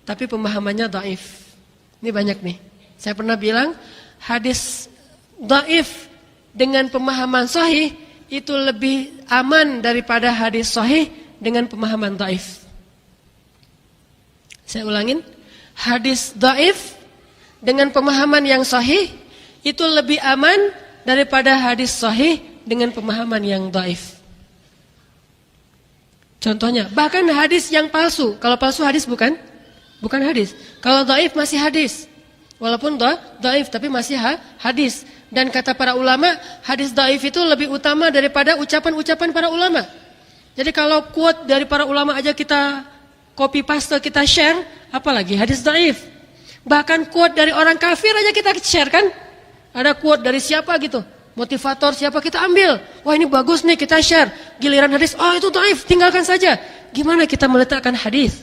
tapi pemahamannya dhaif. Ini banyak nih. Saya pernah bilang hadis dhaif dengan pemahaman sahih itu lebih aman daripada hadis sahih dengan pemahaman dhaif. Saya ulangin, hadis dhaif dengan pemahaman yang sahih itu lebih aman daripada hadis sahih dengan pemahaman yang dhaif. Contohnya, bahkan hadis yang palsu. Kalau palsu hadis bukan hadis. Kalau dhaif masih hadis. Walaupun dhaif tapi masih hadis. Dan kata para ulama, hadis dhaif itu lebih utama daripada ucapan-ucapan para ulama. Jadi kalau quote dari para ulama aja kita copy paste, kita share, apalagi hadis dhaif. Bahkan quote dari orang kafir aja kita share kan? Ada quote dari siapa gitu, motivator siapa kita ambil. Wah ini bagus nih kita share. Giliran hadis, oh itu dhaif, tinggalkan saja. Gimana kita meletakkan hadis?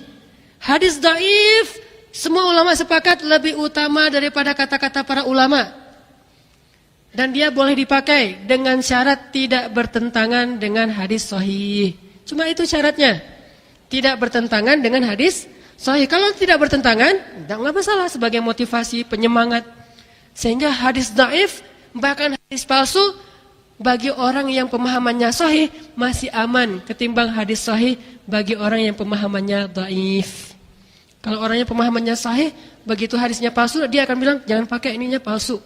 Hadis dhaif, semua ulama sepakat lebih utama daripada kata-kata para ulama. Dan dia boleh dipakai dengan syarat tidak bertentangan dengan hadis sahih. Cuma itu syaratnya. Tidak bertentangan dengan hadis sahih. Kalau tidak bertentangan, enggak masalah, sebagai motivasi, penyemangat. Sehingga hadis dhaif, bahkan hadis palsu, bagi orang yang pemahamannya sahih masih aman ketimbang hadis sahih bagi orang yang pemahamannya dhaif. Kalau orangnya pemahamannya sahih, begitu hadisnya palsu, dia akan bilang jangan pakai, ininya palsu.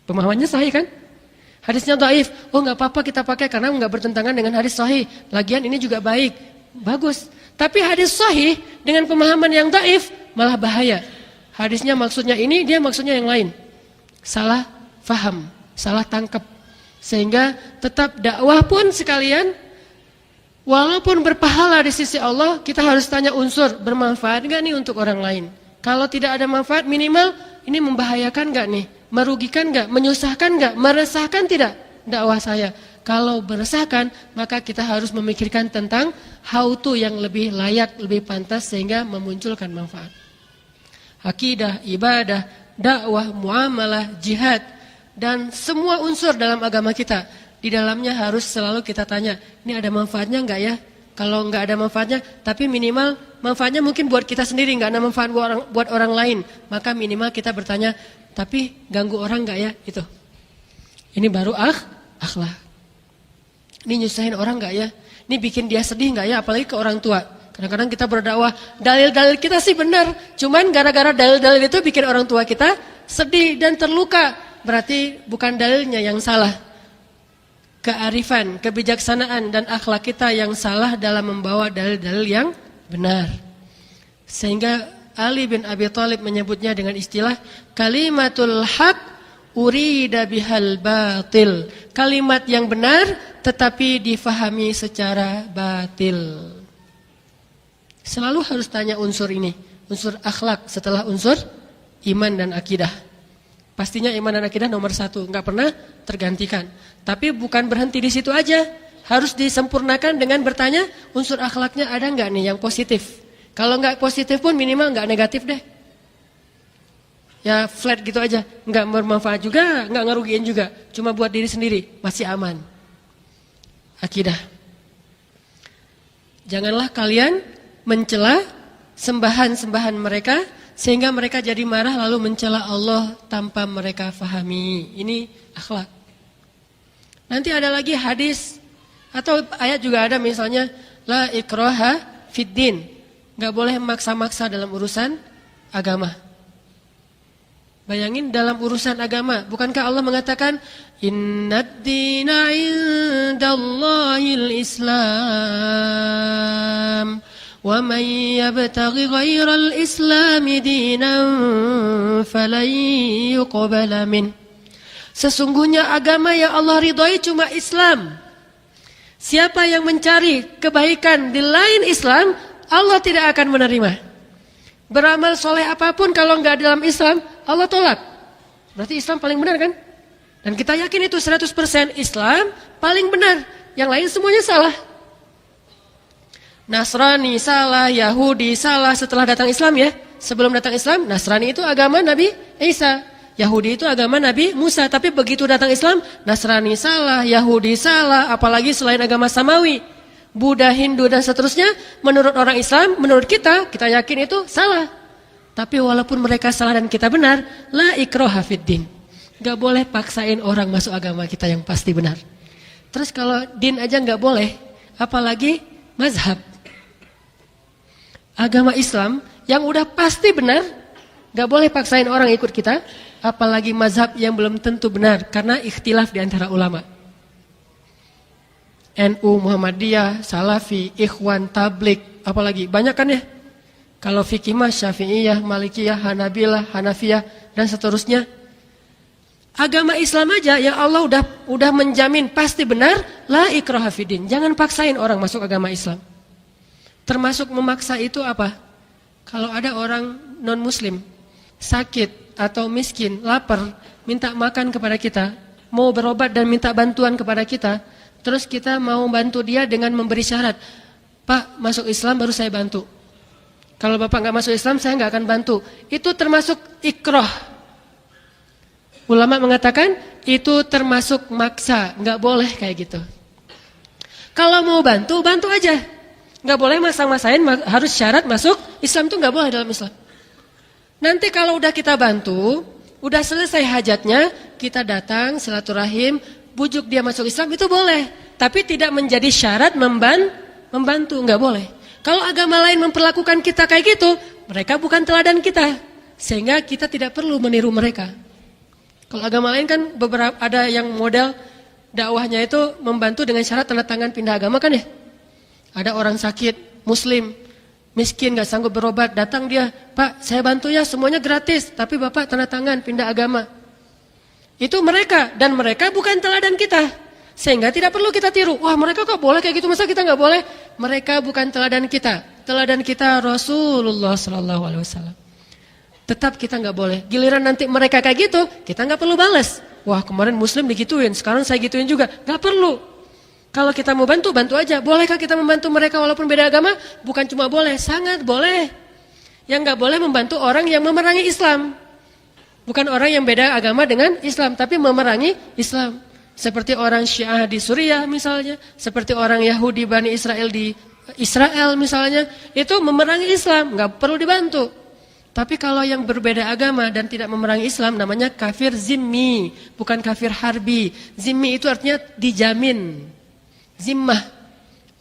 Pemahamannya sahih kan? Hadisnya dhaif, oh enggak apa-apa kita pakai karena enggak bertentangan dengan hadis sahih. Lagian ini juga baik, bagus. Tapi hadis sahih dengan pemahaman yang dhaif malah bahaya. Hadisnya maksudnya ini, dia maksudnya yang lain. Salah faham, salah tangkap. Sehingga tetap dakwah pun sekalian, walaupun berpahala di sisi Allah, kita harus tanya unsur, bermanfaat enggak nih untuk orang lain? Kalau tidak ada manfaat, minimal ini membahayakan enggak nih? Merugikan enggak? Menyusahkan enggak? Meresahkan tidak dakwah saya? Kalau meresahkan, maka kita harus memikirkan tentang how to yang lebih layak, lebih pantas sehingga memunculkan manfaat. Akidah, ibadah, dakwah, muamalah, jihad, dan semua unsur dalam agama kita, di dalamnya harus selalu kita tanya, ini ada manfaatnya enggak ya? Kalau enggak ada manfaatnya, tapi minimal manfaatnya mungkin buat kita sendiri, enggak ada manfaat buat orang lain, maka minimal kita bertanya, tapi ganggu orang enggak ya? Itu. Ini baru akhlak. Ini nyusahin orang enggak ya? Ini bikin dia sedih enggak ya? Apalagi ke orang tua. Kadang-kadang kita berdakwah, dalil-dalil kita sih benar, cuman gara-gara dalil-dalil itu bikin orang tua kita sedih dan terluka. Berarti bukan dalilnya yang salah. Kearifan, kebijaksanaan dan akhlak kita yang salah dalam membawa dalil-dalil yang benar. Sehingga Ali bin Abi Thalib menyebutnya dengan istilah kalimatul haq urida bihal batil. Kalimat yang benar tetapi difahami secara batil. Selalu harus tanya unsur ini, unsur akhlak setelah unsur iman dan akidah. Pastinya iman dan akidah nomor 1, enggak pernah tergantikan. Tapi bukan berhenti di situ aja, harus disempurnakan dengan bertanya unsur akhlaknya ada nggak nih yang positif. Kalau nggak positif pun minimal nggak negatif deh. Ya flat gitu aja, nggak bermanfaat juga, nggak ngerugiin juga, cuma buat diri sendiri, masih aman. Akidah. Janganlah kalian mencela sembahan-sembahan mereka sehingga mereka jadi marah lalu mencela Allah tanpa mereka fahami. Ini akhlak. Nanti ada lagi hadis atau ayat juga ada misalnya la ikraha fiddin. Enggak boleh maksa-maksa dalam urusan agama. Bayangin dalam urusan agama, bukankah Allah mengatakan innad dina indallahil Islam wa man yabtaghi ghairal islami dinan falan yuqbala min. Sesungguhnya agama yang Allah ridhoi cuma Islam. Siapa yang mencari kebaikan di lain Islam, Allah tidak akan menerima. Beramal soleh apapun kalau enggak dalam Islam, Allah tolak. Berarti Islam paling benar kan? Dan kita yakin itu 100% Islam paling benar. Yang lain semuanya salah. Nasrani salah, Yahudi salah setelah datang Islam ya. Sebelum datang Islam, Nasrani itu agama Nabi Isa. Yahudi itu agama Nabi Musa. Tapi begitu datang Islam, Nasrani salah, Yahudi salah. Apalagi selain agama Samawi. Buddha, Hindu dan seterusnya, menurut orang Islam, menurut kita yakin itu salah. Tapi walaupun mereka salah dan kita benar, la ikraha fiddin. Gak boleh paksain orang masuk agama kita yang pasti benar. Terus kalau din aja gak boleh, apalagi mazhab. Agama Islam yang udah pasti benar, gak boleh paksain orang ikut kita, apalagi mazhab yang belum tentu benar, karena ikhtilaf di antara ulama. NU, Muhammadiyah, Salafi, Ikhwan, Tablik, apalagi banyak kan ya. Kalau fikih mah Syafi'iyah, Malikiyah, Hanabilah, Hanafiyah dan seterusnya. Agama Islam aja yang Allah udah menjamin pasti benar, la ikraha fiddin. Jangan paksain orang masuk agama Islam. Termasuk memaksa itu apa? Kalau ada orang non muslim sakit atau miskin, lapar, minta makan kepada kita, mau berobat dan minta bantuan kepada kita, terus kita mau bantu dia dengan memberi syarat. Pak, masuk Islam baru saya bantu. Kalau Bapak nggak masuk Islam, saya nggak akan bantu. Itu termasuk ikrah. Ulama mengatakan itu termasuk maksa, nggak boleh kayak gitu. Kalau mau bantu, bantu aja. Nggak boleh masang-masain harus syarat masuk Islam, itu nggak boleh dalam Islam. Nanti kalau udah kita bantu, udah selesai hajatnya, kita datang silaturahim, bujuk dia masuk Islam itu boleh, tapi tidak menjadi syarat membantu, nggak boleh. Kalau agama lain memperlakukan kita kayak gitu, mereka bukan teladan kita, sehingga kita tidak perlu meniru mereka. Kalau agama lain kan beberapa ada yang model dakwahnya itu membantu dengan syarat tanda tangan pindah agama kan ya. Ada orang sakit, muslim, miskin nggak sanggup berobat, datang dia, Pak saya bantu ya semuanya gratis, tapi Bapak tanda tangan pindah agama. Itu mereka, dan mereka bukan teladan kita. Sehingga tidak perlu kita tiru. Wah mereka kok boleh kayak gitu, masa kita nggak boleh? Mereka bukan teladan kita. Teladan kita Rasulullah SAW. Tetap kita nggak boleh. Giliran nanti mereka kayak gitu, kita nggak perlu balas. Wah kemarin muslim digituin, sekarang saya gituin juga. Nggak perlu. Kalau kita mau bantu, bantu aja. Bolehkah kita membantu mereka walaupun beda agama? Bukan cuma boleh, sangat boleh. Yang nggak boleh membantu orang yang memerangi Islam. Bukan orang yang beda agama dengan Islam, tapi memerangi Islam. Seperti orang Syiah di Suriah misalnya, seperti orang Yahudi Bani Israel di Israel misalnya, itu memerangi Islam, nggak perlu dibantu. Tapi kalau yang berbeda agama dan tidak memerangi Islam, namanya kafir zimmi, bukan kafir harbi. Zimmi itu artinya dijamin. Zimmah,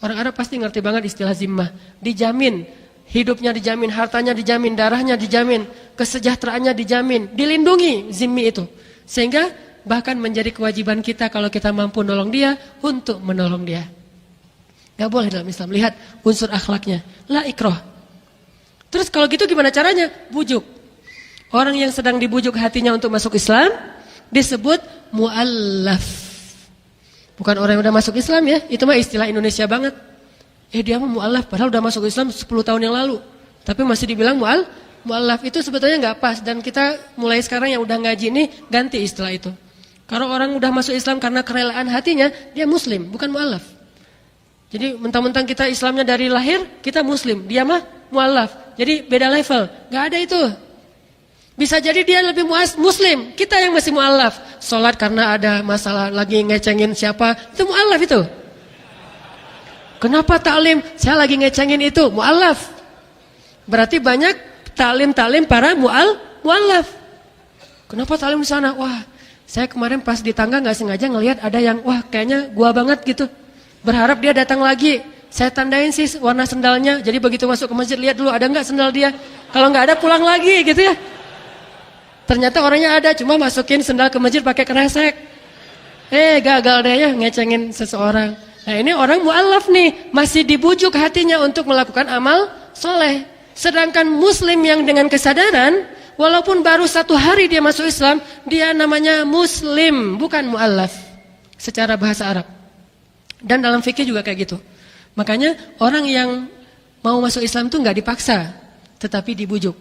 orang Arab pasti ngerti banget istilah zimmah. Dijamin, hidupnya dijamin, hartanya dijamin, darahnya dijamin, kesejahteraannya dijamin, dilindungi zimmi itu. Sehingga bahkan menjadi kewajiban kita kalau kita mampu nolong dia, untuk menolong dia. Gak boleh dalam Islam. Lihat unsur akhlaknya. La ikrah. Terus kalau gitu gimana caranya? Bujuk. Orang yang sedang dibujuk hatinya untuk masuk Islam disebut mu'allaf. Bukan orang yang udah masuk Islam ya. Itu mah istilah Indonesia banget. Dia mah mu'allaf padahal udah masuk Islam 10 tahun yang lalu. Tapi masih dibilang mu'allaf. Itu sebetulnya gak pas. Dan kita mulai sekarang yang udah ngaji ini ganti istilah itu. Kalau orang udah masuk Islam karena kerelaan hatinya, dia muslim, bukan mu'allaf. Jadi mentang-mentang kita Islamnya dari lahir, kita Muslim. Dia mah mu'allaf. Jadi beda level. Gak ada itu. Bisa jadi dia lebih Muslim. Kita yang masih mu'allaf. Sholat karena ada masalah lagi ngecengin siapa. Itu mu'allaf itu. Kenapa taklim? Saya lagi ngecengin itu. Mu'allaf. Berarti banyak taklim-taklim para mu'allaf. Kenapa taklim di sana? Wah, saya kemarin pas di tangga gak sengaja ngelihat ada yang, wah kayaknya gua banget gitu. Berharap dia datang lagi. Saya tandain sih warna sendalnya. Jadi begitu masuk ke masjid lihat dulu ada nggak sendal dia. Kalau nggak ada pulang lagi gitu ya. Ternyata orangnya ada, cuma masukin sendal ke masjid pakai kresek. Gagal deh ya ngecengin seseorang. Nah ini orang mu'allaf nih, masih dibujuk hatinya untuk melakukan amal soleh. Sedangkan Muslim yang dengan kesadaran, walaupun baru 1 hari dia masuk Islam, dia namanya Muslim, bukan mu'allaf secara bahasa Arab. Dan dalam fikih juga kayak gitu. Makanya orang yang mau masuk Islam itu nggak dipaksa, tetapi dibujuk.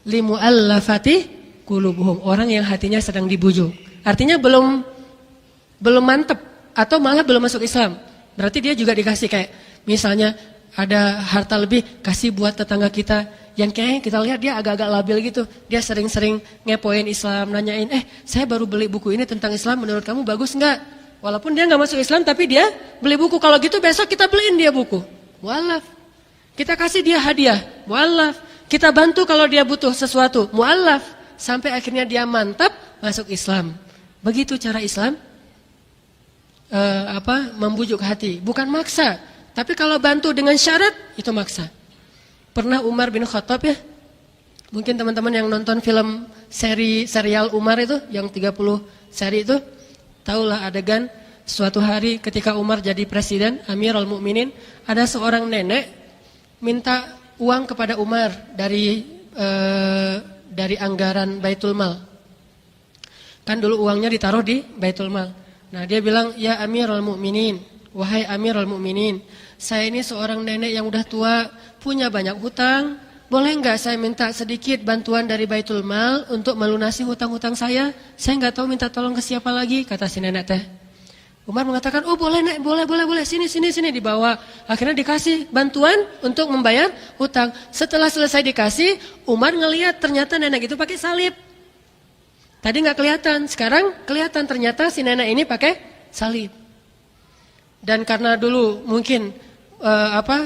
Limu'allafati qulubuhum, orang yang hatinya sedang dibujuk. Artinya belum mantep atau malah belum masuk Islam. Berarti dia juga dikasih kayak misalnya ada harta lebih, kasih buat tetangga kita yang kayaknya kita lihat dia agak-agak labil gitu. Dia sering-sering ngepoin Islam, nanyain, saya baru beli buku ini tentang Islam, menurut kamu bagus nggak? Walaupun dia nggak masuk Islam, tapi dia beli buku. Kalau gitu besok kita beliin dia buku. Mu'allaf. Kita kasih dia hadiah. Mu'allaf. Kita bantu kalau dia butuh sesuatu. Mu'allaf. Sampai akhirnya dia mantap masuk Islam. Begitu cara Islam membujuk hati. Bukan maksa. Tapi kalau bantu dengan syarat, itu maksa. Pernah Umar bin Khattab ya? Mungkin teman-teman yang nonton film serial Umar itu, yang 30 seri itu, tahulah adegan suatu hari ketika Umar jadi presiden, Amirul Mukminin, ada seorang nenek minta uang kepada Umar dari anggaran Baitul Mal. Kan dulu uangnya ditaruh di Baitul Mal. Nah, dia bilang, "Ya Amirul Mukminin, wahai Amirul Mukminin, saya ini seorang nenek yang udah tua, punya banyak hutang. Boleh enggak saya minta sedikit bantuan dari Baitul Mal untuk melunasi hutang-hutang saya? Saya enggak tahu minta tolong ke siapa lagi," kata si nenek teh. Umar mengatakan, "Oh boleh nek, boleh, sini, dibawa." Akhirnya dikasih bantuan untuk membayar hutang. Setelah selesai dikasih, Umar ngelihat ternyata nenek itu pakai salib. Tadi enggak kelihatan, sekarang kelihatan ternyata si nenek ini pakai salib. Dan karena dulu mungkin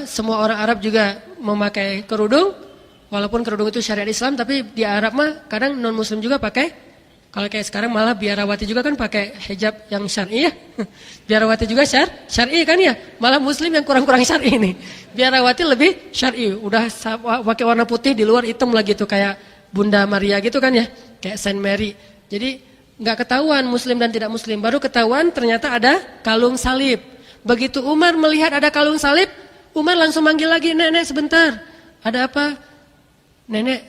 semua orang Arab juga memakai kerudung. Walaupun kerudung itu syariat Islam, tapi di Arab mah kadang non Muslim juga pakai. Kalau kayak sekarang malah biarawati juga kan pakai hijab yang syar'i ya. Biarawati juga syar'i kan ya. Malah Muslim yang kurang-kurang syar'i nih. Biarawati lebih syar'i. Udah pakai warna putih di luar hitam lagi tuh kayak Bunda Maria gitu kan ya. Kayak Saint Mary. Jadi nggak ketahuan Muslim dan tidak Muslim. Baru ketahuan ternyata ada kalung salib. Begitu Umar melihat ada kalung salib, Umar langsung manggil lagi, "Nenek sebentar. Ada apa?" "Nenek,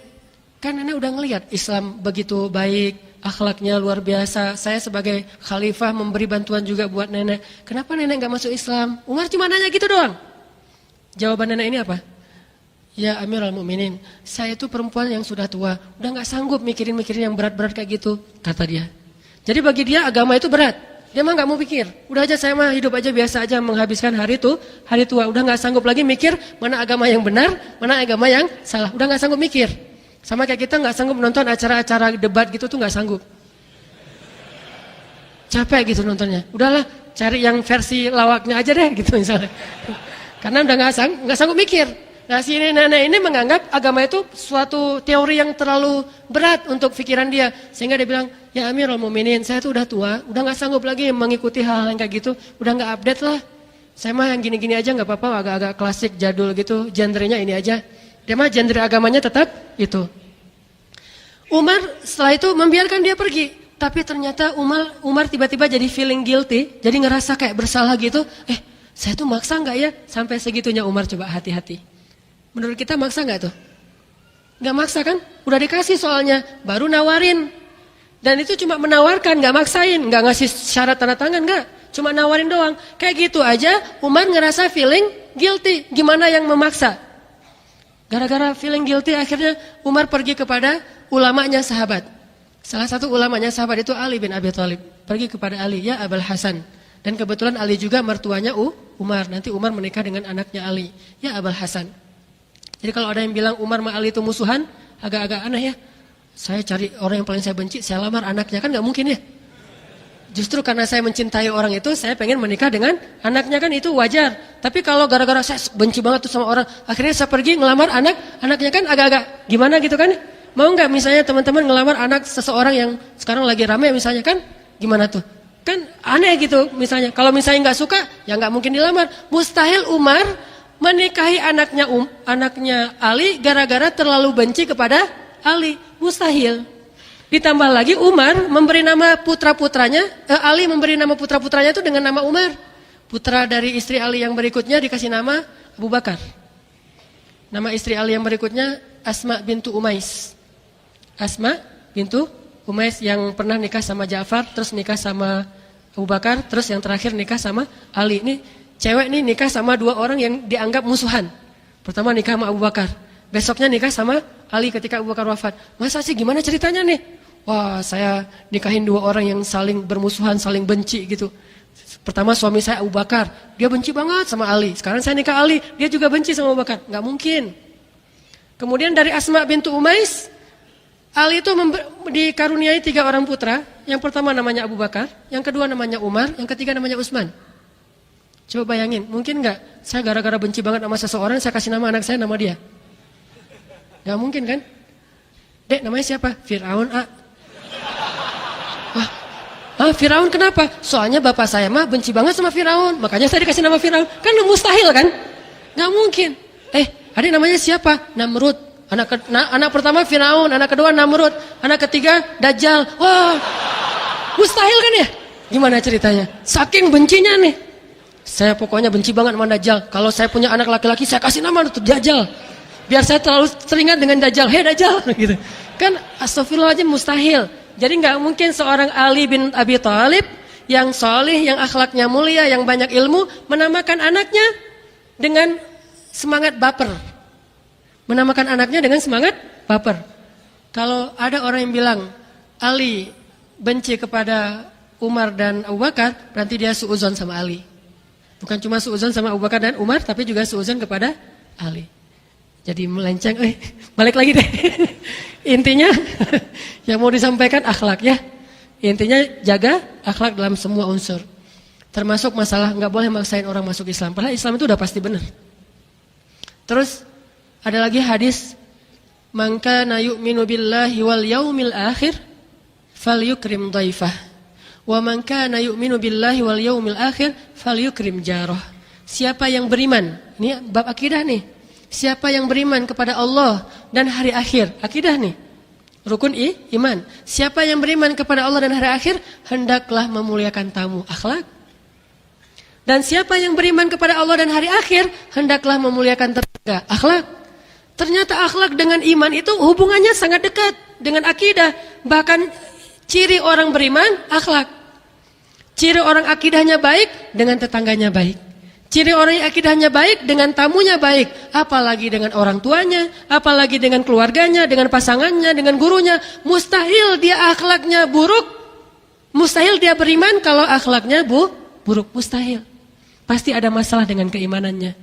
kan nenek udah ngelihat Islam begitu baik, akhlaknya luar biasa. Saya sebagai khalifah memberi bantuan juga buat nenek. Kenapa nenek gak masuk Islam?" Umar cuma nanya gitu doang. Jawaban nenek ini apa? "Ya Amirul Mukminin, saya itu perempuan yang sudah tua, udah gak sanggup mikirin yang berat-berat kayak gitu," kata dia. Jadi bagi dia agama itu berat. Dia mah gak mau pikir. Udah aja saya mah hidup aja biasa aja menghabiskan hari tua. Udah gak sanggup lagi mikir mana agama yang benar, mana agama yang salah. Udah gak sanggup mikir. Sama kayak kita gak sanggup nonton acara-acara debat gitu tuh gak sanggup. Capek gitu nontonnya. Udahlah cari yang versi lawaknya aja deh gitu misalnya. Karena udah gak sanggup mikir. Nah si nenek ini menganggap agama itu suatu teori yang terlalu berat untuk pikiran dia. Sehingga dia bilang, "Ya Amirul Mukminin, saya tuh udah tua, udah gak sanggup lagi mengikuti hal yang kayak gitu. Udah gak update lah. Saya mah yang gini-gini aja gak apa-apa, agak-agak klasik, jadul gitu. Genrenya ini aja." Dia mah genre agamanya tetap itu. Umar setelah itu membiarkan dia pergi. Tapi ternyata Umar tiba-tiba jadi feeling guilty. Jadi ngerasa kayak bersalah gitu. Saya tuh maksa gak ya? Sampai segitunya Umar, coba hati-hati. Menurut kita maksa gak tuh? Gak maksa kan? Udah dikasih soalnya, baru nawarin. Dan itu cuma menawarkan, gak maksain. Gak ngasih syarat tanda tangan, gak. Cuma nawarin doang. Kayak gitu aja Umar ngerasa feeling guilty. Gimana yang memaksa? Gara-gara feeling guilty akhirnya Umar pergi kepada ulamanya sahabat. Salah satu ulamanya sahabat itu Ali bin Abi Thalib. Pergi kepada Ali, "Ya Abul Hasan, Dan kebetulan Ali juga mertuanya Umar. Nanti Umar menikah dengan anaknya Ali. Ya Abul Hasan. Jadi kalau ada yang bilang Umar sama Ali itu musuhan, agak-agak aneh ya. Saya cari orang yang paling saya benci, saya lamar anaknya, kan gak mungkin ya. Justru karena saya mencintai orang itu, saya pengen menikah dengan anaknya, kan itu wajar. Tapi kalau gara-gara saya benci banget tuh sama orang, akhirnya saya pergi ngelamar anaknya, kan agak-agak gimana gitu kan. Mau gak misalnya teman-teman ngelamar anak seseorang yang sekarang lagi rame misalnya, kan gimana tuh? Kan aneh gitu misalnya. Kalau misalnya nggak suka, ya nggak mungkin dilamar. Mustahil Umar menikahi anaknya Ali gara-gara terlalu benci kepada Ali. Mustahil. Ditambah lagi Umar memberi nama putra-putranya, Ali memberi nama putra-putranya itu dengan nama Umar. Putra dari istri Ali yang berikutnya dikasih nama Abu Bakar. Nama istri Ali yang berikutnya Asma bintu Umais. Asma bintu Umais yang pernah nikah sama Ja'far, terus nikah sama Abu Bakar, terus yang terakhir nikah sama Ali. Ini cewek nih nikah sama dua orang yang dianggap musuhan. Pertama nikah sama Abu Bakar, besoknya nikah sama Ali ketika Abu Bakar wafat. Masa sih, gimana ceritanya nih? Wah, saya nikahin dua orang yang saling bermusuhan, saling benci gitu. Pertama suami saya Abu Bakar, dia benci banget sama Ali. Sekarang saya nikah Ali, dia juga benci sama Abu Bakar. Nggak mungkin. Kemudian dari Asma bintu Umais, Ali itu dikaruniai 3 orang putra. Yang pertama namanya Abu Bakar, yang kedua namanya Umar, yang ketiga namanya Utsman. Coba bayangin, mungkin nggak saya gara-gara benci banget sama seseorang, saya kasih nama anak saya nama dia? Nggak mungkin kan? Dek, namanya siapa? Fir'aun. Fir'aun kenapa? Soalnya bapak saya mah benci banget sama Fir'aun, makanya saya dikasih nama Fir'aun. Kan mustahil kan? Nggak mungkin. Adik namanya siapa? Namrud. Anak pertama Firaun, anak kedua Namrud, anak ketiga Dajjal. Wah, mustahil kan ya? Gimana ceritanya? Saking bencinya nih. Saya pokoknya benci banget sama Dajjal. Kalau saya punya anak laki-laki, saya kasih nama untuk Dajjal. Biar saya terlalu teringat dengan Dajjal. Hei Dajjal, gitu. Kan astagfirullahaladzim, mustahil. Jadi nggak mungkin seorang Ali bin Abi Thalib yang solih, yang akhlaknya mulia, yang banyak ilmu, menamakan anaknya dengan semangat baper. Menamakan anaknya dengan semangat baper. Kalau ada orang yang bilang Ali benci kepada Umar dan Abu Bakar, berarti dia suudzon sama Ali. Bukan cuma suudzon sama Abu Bakar dan Umar, tapi juga suudzon kepada Ali. Jadi melenceng, balik lagi deh. Intinya yang mau disampaikan akhlak ya. Intinya jaga akhlak dalam semua unsur. Termasuk masalah nggak boleh maksain orang masuk Islam. Padahal Islam itu udah pasti benar. Terus ada lagi hadis, man kana yu'minu billahi wal yaumil akhir falyukrim dhaifah. Wa man kana yu'minu billahi wal yaumil akhir falyukrim jarah. Siapa yang beriman, ini bab akidah nih. Siapa yang beriman kepada Allah dan hari akhir, akidah nih. Rukun iman. Siapa yang beriman kepada Allah dan hari akhir, hendaklah memuliakan tamu, akhlak. Dan siapa yang beriman kepada Allah dan hari akhir, hendaklah memuliakan tetangga, akhlak. Ternyata akhlak dengan iman itu hubungannya sangat dekat dengan akidah. Bahkan ciri orang beriman, akhlak. Ciri orang akidahnya baik, dengan tetangganya baik. Ciri orang yang akidahnya baik, dengan tamunya baik. Apalagi dengan orang tuanya, apalagi dengan keluarganya, dengan pasangannya, dengan gurunya. Mustahil dia akhlaknya buruk. Mustahil dia beriman kalau akhlaknya buruk. Mustahil. Pasti ada masalah dengan keimanannya.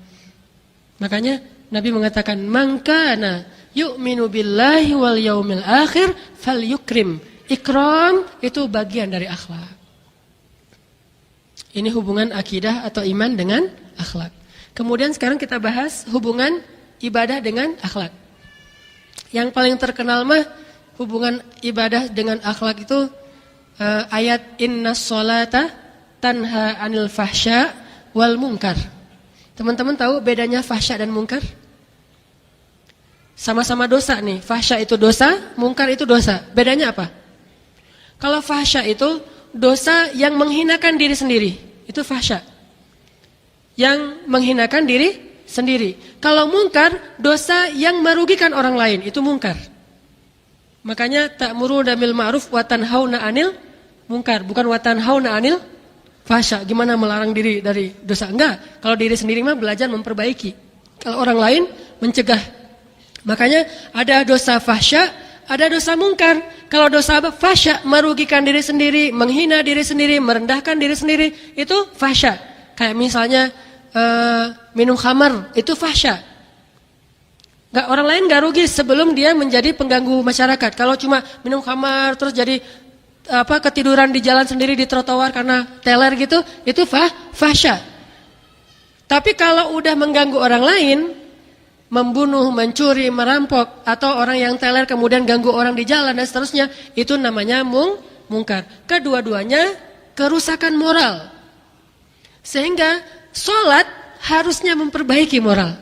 Makanya Nabi mengatakan, man kana yu'minu billahi wal yaumil akhir falyukrim. Ikram itu bagian dari akhlak. Ini hubungan akidah atau iman dengan akhlak. Kemudian sekarang kita bahas hubungan ibadah dengan akhlak. Yang paling terkenal mah hubungan ibadah dengan akhlak itu ayat innas sholata tanha anil fahsya wal munkar. Teman-teman tahu bedanya fahsya dan munkar? Sama-sama dosa nih. Fahsya itu dosa, mungkar itu dosa. Bedanya apa? Kalau fahsya itu dosa yang menghinakan diri sendiri. Itu fahsya. Yang menghinakan diri sendiri. Kalau mungkar, dosa yang merugikan orang lain. Itu mungkar. Makanya ta'muruna bil ma'ruf wa tanhauna 'anil munkar. Bukan wa tanhauna 'anil fahsya. Gimana melarang diri dari dosa? Enggak. Kalau diri sendiri mah belajar memperbaiki. Kalau orang lain mencegah. Makanya ada dosa fahsya, ada dosa mungkar. Kalau dosa fahsya, merugikan diri sendiri, menghina diri sendiri, merendahkan diri sendiri, itu fahsya. Kayak misalnya minum khamar, itu fahsya. Orang lain gak rugi sebelum dia menjadi pengganggu masyarakat. Kalau cuma minum khamar terus jadi ketiduran di jalan sendiri di trotoar karena teler gitu, itu fahsya. Tapi kalau udah mengganggu orang lain, membunuh, mencuri, merampok, atau orang yang teler kemudian ganggu orang di jalan dan seterusnya, itu namanya mungkar. Kedua-duanya kerusakan moral. Sehingga sholat harusnya memperbaiki moral.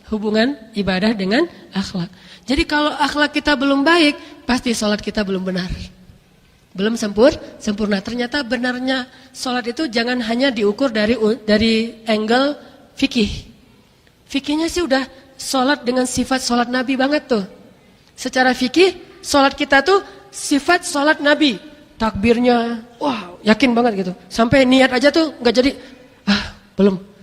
Hubungan ibadah dengan akhlak. Jadi kalau akhlak kita belum baik, pasti sholat kita belum benar. Belum sempurna. Ternyata benarnya sholat itu jangan hanya diukur dari angle fikih. Fikihnya sih udah sholat dengan sifat sholat Nabi banget tuh. Secara fikih, sholat kita tuh sifat sholat Nabi. Takbirnya, wah yakin banget gitu. Sampai niat aja tuh gak jadi, belum.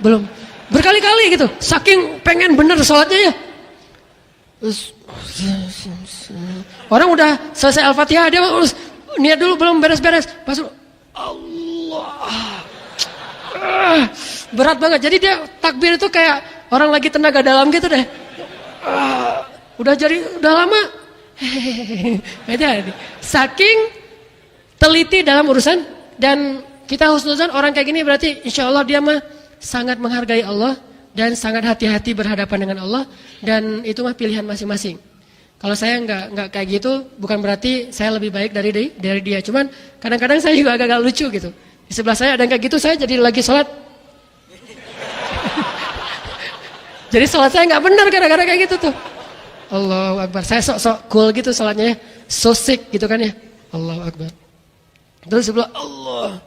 Belum. Berkali-kali gitu. Saking pengen bener sholatnya ya. Orang udah selesai Al-Fatihah, dia harus niat dulu belum beres-beres. Pas Allah. Berat banget. Jadi dia takbir itu kayak orang lagi tenaga dalam gitu deh. Udah lama. Saking teliti dalam urusan, dan kita husnuzan orang kayak gini berarti insya Allah dia mah sangat menghargai Allah dan sangat hati-hati berhadapan dengan Allah, dan itu mah pilihan masing-masing. Kalau saya nggak kayak gitu, bukan berarti saya lebih baik dari dia. Cuman kadang-kadang saya juga agak lucu gitu. Di sebelah saya ada yang kayak gitu, saya jadi lagi sholat. Jadi sholat saya nggak benar gara-gara kayak gitu tuh. Allahu Akbar. Saya sok-sok cool gitu sholatnya ya. So sick gitu kan ya. Allahu Akbar. Terus sebelah Allah.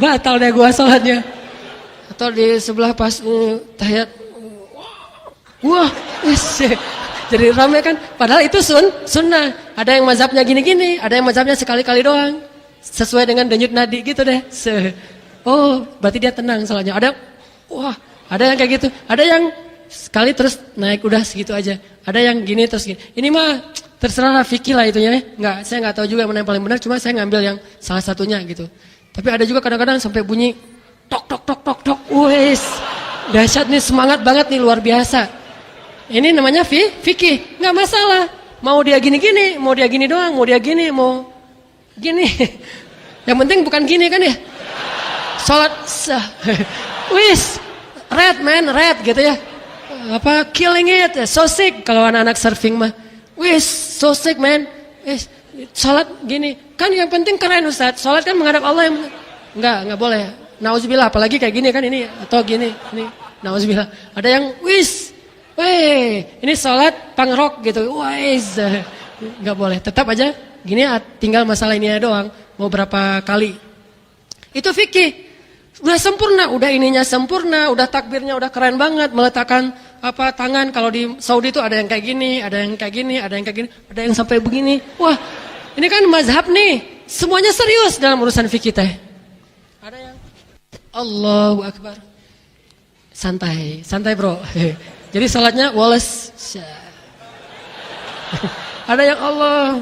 Batal deh gua sholatnya. Atau di sebelah pas tahiyat. Wah, jadi ramai kan. Padahal itu sunnah. Ada yang mazhabnya gini-gini, ada yang mazhabnya sekali-kali doang. Sesuai dengan denyut nadi gitu deh. Oh, berarti dia tenang sholatnya. Ada yang kayak gitu. Ada yang sekali terus naik udah segitu aja. Ada yang gini terus gini. Ini mah terserah fikih lah itunya. Saya nggak tahu juga mana yang paling benar. Cuma saya ngambil yang salah satunya gitu. Tapi ada juga kadang-kadang sampai bunyi tok tok tok tok tok. Wes, dahsyat nih, semangat banget nih, luar biasa. Ini namanya fikih, nggak masalah. Mau dia gini-gini, mau dia gini doang, mau dia gini, mau gini. Yang penting bukan gini kan ya. Sholat sah. Wis, red gitu ya. Killing it, so sick. Kalau anak-anak surfing mah, wis, so sick man. Wis, sholat gini. Kan yang penting keren Ustaz. Sholat kan menghadap Allah yang enggak boleh. Nauzubillah, apalagi kayak gini kan ini atau gini, ini. Nauzubillah. Ada yang wis, ini sholat punk rock gitu. Wis, enggak boleh. Tetap aja gini, tinggal masalah ini aja doang. Mau berapa kali? Itu fikih. Udah sempurna, udah ininya sempurna, udah takbirnya udah keren banget, meletakkan tangan. Kalau di Saudi itu ada yang kayak gini, ada yang kayak gini, ada yang kayak gini, ada yang sampai begini. Wah, ini kan mazhab nih, semuanya serius dalam urusan fikih teh. Ada yang Allahu Akbar, santai bro. Jadi salatnya Wallace. Ada yang Allah,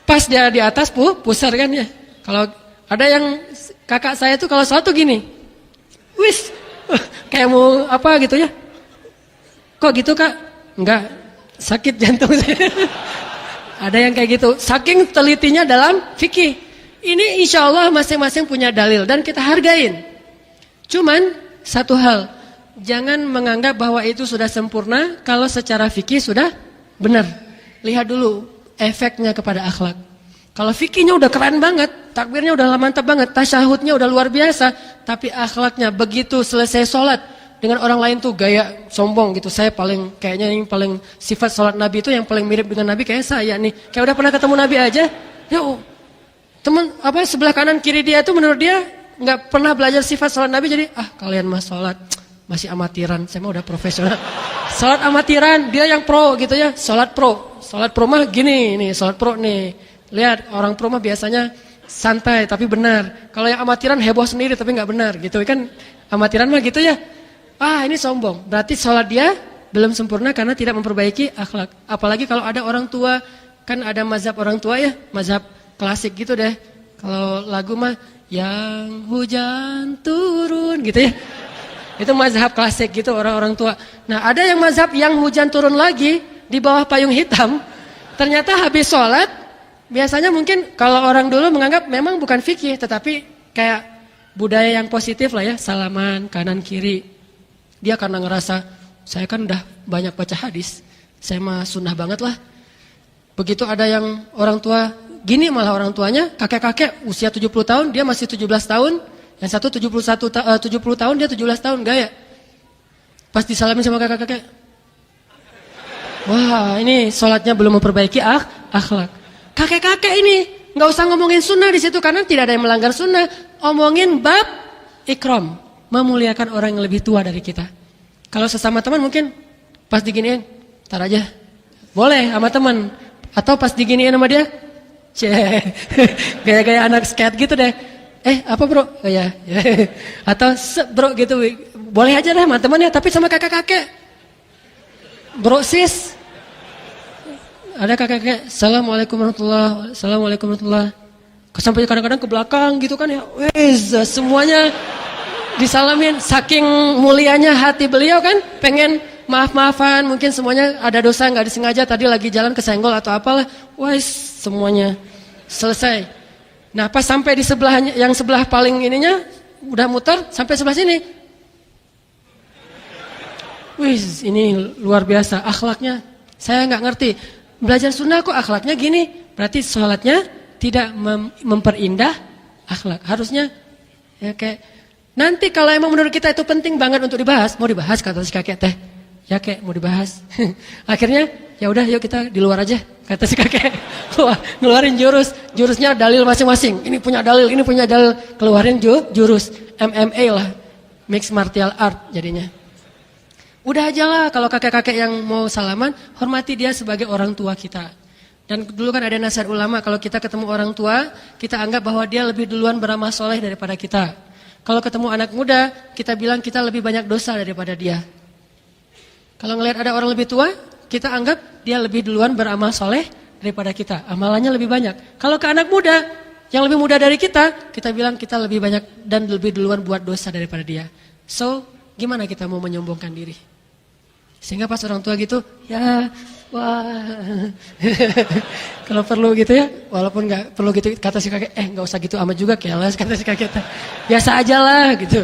pas dia di atas pusar kan ya. Kalau ada yang kakak saya tuh kalau salat tuh gini, wis, kayak mau apa gitu ya. Kok gitu kak? Enggak, sakit jantung saya. Ada yang kayak gitu, saking telitinya dalam fikih. Ini insya Allah masing-masing punya dalil dan kita hargain. Cuman satu hal, jangan menganggap bahwa itu sudah sempurna kalau secara fikih sudah benar. Lihat dulu efeknya kepada akhlak. Kalau fikihnya udah keren banget, takbirnya udah mantap banget, tasyahudnya udah luar biasa, tapi akhlaknya begitu selesai sholat dengan orang lain tuh gaya sombong gitu. Saya kayaknya yang paling sifat sholat Nabi itu yang paling mirip dengan Nabi kayak saya nih. Kayak udah pernah ketemu Nabi aja. Ya teman sebelah kanan kiri dia tuh menurut dia nggak pernah belajar sifat sholat Nabi, jadi kalian mah sholat masih amatiran. Saya mah udah profesional. Sholat amatiran, dia yang pro gitu ya. Sholat pro mah gini nih, sholat pro nih. Lihat orang pro mah biasanya santai tapi benar. Kalau yang amatiran heboh sendiri tapi nggak benar gitu kan. Amatiran mah gitu ya. Ini sombong. Berarti sholat dia belum sempurna karena tidak memperbaiki akhlak. Apalagi kalau ada orang tua, kan ada mazhab orang tua ya, mazhab klasik gitu deh. Kalau lagu mah yang hujan turun gitu ya. Itu mazhab klasik gitu orang-orang tua. Nah ada yang mazhab yang hujan turun lagi di bawah payung hitam. Ternyata habis sholat, biasanya mungkin kalau orang dulu menganggap memang bukan fikih, tetapi kayak budaya yang positif lah ya, salaman kanan kiri. Dia karena ngerasa, saya kan udah banyak baca hadis, saya mah sunnah banget lah. Begitu ada yang orang tua, gini malah orang tuanya, kakek-kakek usia 70 tahun, dia masih 17 tahun. Yang satu 70 tahun, dia 17 tahun, gaya. Pas disalamin sama kakek-kakek, wah ini sholatnya belum memperbaiki akhlak. Kakek-kakek ini, gak usah ngomongin sunnah di situ, karena tidak ada yang melanggar sunnah. Omongin bab ikram, memuliakan orang yang lebih tua dari kita. Kalau sesama teman mungkin pas diginiin, tar aja. Boleh sama teman. Atau pas diginiin sama dia, gaya-gaya anak skate gitu deh. Apa bro? Oh ya. Atau bro gitu. Boleh aja deh sama temannya, tapi sama kakek-kakek. Bro sis. Ada kakek-kakek, Assalamualaikum warahmatullahi. Assalamualaikum warahmatullahi. Sampai kadang-kadang ke belakang gitu kan ya. Wes, semuanya disalamin. Saking mulianya hati beliau kan, pengen maaf-maafan, mungkin semuanya ada dosa nggak disengaja, tadi lagi jalan kesenggol atau apalah, wah semuanya selesai. Nah pas sampai di sebelahnya, yang sebelah paling ininya udah muter sampai sebelah sini, wih ini luar biasa akhlaknya. Saya nggak ngerti, belajar sunnah kok akhlaknya gini, berarti sholatnya tidak memperindah akhlak. Harusnya ya kayak nanti kalau emang menurut kita itu penting banget untuk dibahas, mau dibahas kata si kakek teh. Ya kek mau dibahas. Akhirnya ya udah yuk kita di luar aja kata si kakek. Wah, ngeluarin jurusnya dalil masing-masing. Ini punya dalil, ini punya dalil, keluarin jurus MMA lah. Mixed martial art jadinya. Udah aja lah kalau kakek-kakek yang mau salaman, hormati dia sebagai orang tua kita. Dan dulu kan ada nasihat ulama, kalau kita ketemu orang tua, kita anggap bahwa dia lebih duluan beramal soleh daripada kita. Kalau ketemu anak muda, kita bilang kita lebih banyak dosa daripada dia. Kalau ngelihat ada orang lebih tua, kita anggap dia lebih duluan beramal soleh daripada kita. Amalannya lebih banyak. Kalau ke anak muda, yang lebih muda dari kita bilang kita lebih banyak dan lebih duluan buat dosa daripada dia. So, gimana kita mau menyombongkan diri? Sehingga pas orang tua gitu, ya, wah. Kalau perlu gitu ya, walaupun nggak perlu gitu, kata si kakek, nggak usah gitu amat juga, keles, kata si kakek. Biasa aja lah gitu.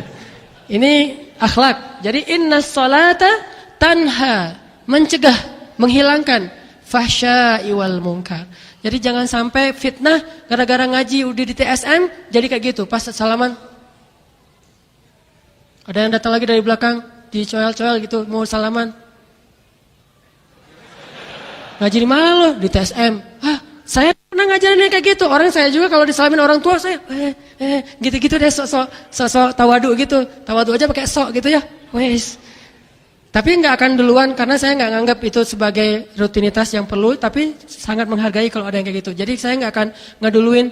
Ini akhlak. Jadi innas sholata tanha, mencegah, menghilangkan fahsya'i wal munkar. Jadi jangan sampai fitnah gara-gara ngaji udah di TSM jadi kayak gitu. Pas salaman ada yang datang lagi dari belakang dicoel-coel gitu mau salaman. Ngaji di mana lo? Di TSM. Saya pernah ngajarin kayak gitu. Orang saya juga kalau disalamin orang tua saya gitu-gitu deh, sok tawadu gitu. Tawadu aja pakai sok gitu ya. Wes. Tapi nggak akan duluan karena saya nggak nganggap itu sebagai rutinitas yang perlu, tapi sangat menghargai kalau ada yang kayak gitu. Jadi saya nggak akan ngeduluin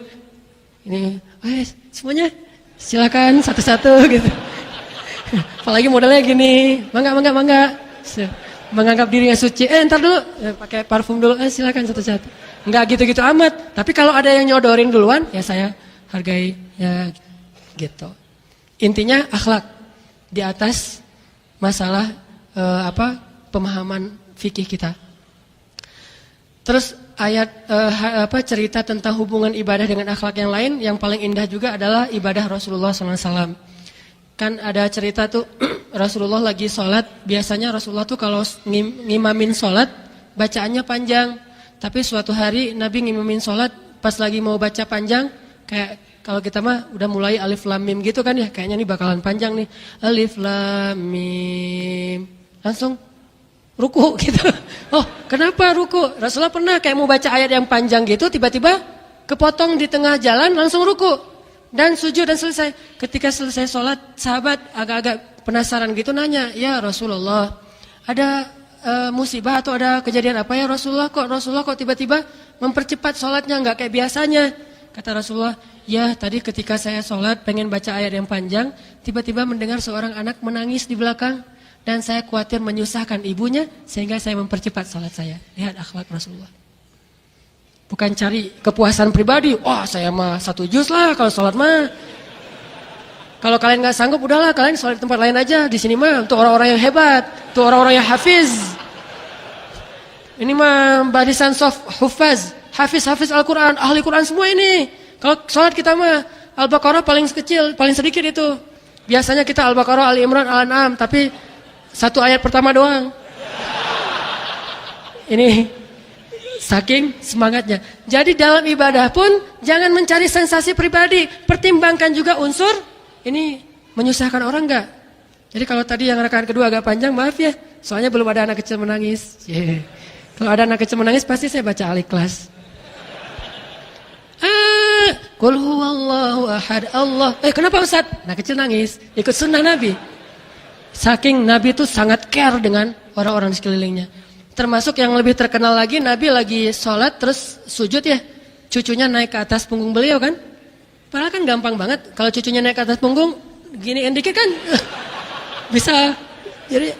ini, semuanya silakan satu-satu gitu. Apalagi modelnya gini, mangga, menganggap dirinya suci. Ntar dulu, pakai parfum dulu, silakan satu-satu. Nggak gitu-gitu amat. Tapi kalau ada yang nyodorin duluan, ya saya hargai ya gitu. Intinya akhlak di atas masalah pemahaman fikih kita. Terus ayat cerita tentang hubungan ibadah dengan akhlak yang lain, yang paling indah juga adalah ibadah Rasulullah SAW. Kan ada cerita tuh Rasulullah lagi sholat, biasanya Rasulullah tuh kalau ngimamin sholat bacaannya panjang. Tapi suatu hari Nabi ngimamin sholat pas lagi mau baca panjang, kayak kalau kita mah udah mulai alif lam mim gitu kan ya, kayaknya nih bakalan panjang nih. Alif lam mim. Langsung ruku gitu. Oh, kenapa ruku? Rasulullah pernah kayak mau baca ayat yang panjang gitu, tiba-tiba kepotong di tengah jalan, langsung ruku dan sujud dan selesai. Ketika selesai sholat, sahabat agak-agak penasaran gitu nanya, ya Rasulullah, ada musibah atau ada kejadian apa ya Rasulullah kok tiba-tiba mempercepat sholatnya, nggak kayak biasanya? Kata Rasulullah, ya tadi ketika saya sholat pengen baca ayat yang panjang, tiba-tiba mendengar seorang anak menangis di belakang. dan saya khawatir menyusahkan ibunya sehingga saya mempercepat sholat saya. Lihat akhlak Rasulullah. Bukan cari kepuasan pribadi. Wah, saya mah 1 juz lah kalau sholat mah. Kalau kalian nggak sanggup, udahlah kalian sholat di tempat lain aja. Di sini mah untuk orang-orang yang hebat, untuk orang-orang yang hafiz. Ini mah barisan soft hufaz, hafiz Al-Quran, ahli Quran semua ini. Kalau sholat kita mah Al-Baqarah paling kecil, paling sedikit itu. Biasanya kita Al-Baqarah, Al-Imran, Al-An'am, tapi 1 ayat pertama doang. Ini saking semangatnya. Jadi dalam ibadah pun jangan mencari sensasi pribadi, pertimbangkan juga unsur ini menyusahkan orang enggak. Jadi kalau tadi yang rakaat kedua agak panjang, maaf ya, soalnya belum ada anak kecil menangis. Kalau ada anak kecil menangis pasti saya baca Al-Ikhlas. Qul huwallahu ahad Allah. Kenapa Ustaz? Anak kecil nangis, ikut sunnah Nabi. Saking Nabi itu sangat care dengan orang-orang di sekelilingnya. Termasuk yang lebih terkenal lagi, Nabi lagi sholat terus sujud ya. Cucunya naik ke atas punggung beliau kan. Padahal kan gampang banget. Kalau cucunya naik ke atas punggung, giniin dikit kan. Bisa. Jadi,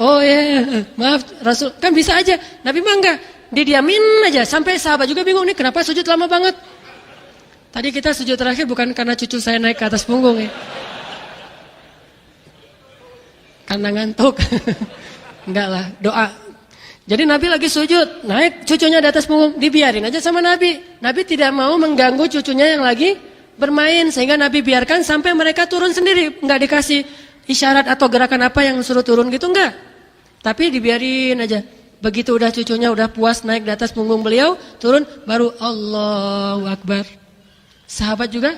oh ya, maaf Rasul. Kan bisa aja. Nabi mah enggak. Didiamin aja. Sampai sahabat juga bingung nih, kenapa sujud lama banget. Tadi kita sujud terakhir bukan karena cucu saya naik ke atas punggung ya. Karena ngantuk. Enggak lah, doa. Jadi Nabi lagi sujud, naik cucunya di atas punggung, dibiarin aja sama Nabi. Nabi tidak mau mengganggu cucunya yang lagi bermain, sehingga Nabi biarkan sampai mereka turun sendiri. Enggak dikasih isyarat atau gerakan apa yang suruh turun gitu, enggak. Tapi dibiarin aja. Begitu udah cucunya udah puas naik di atas punggung beliau, turun, baru Allahu Akbar. Sahabat juga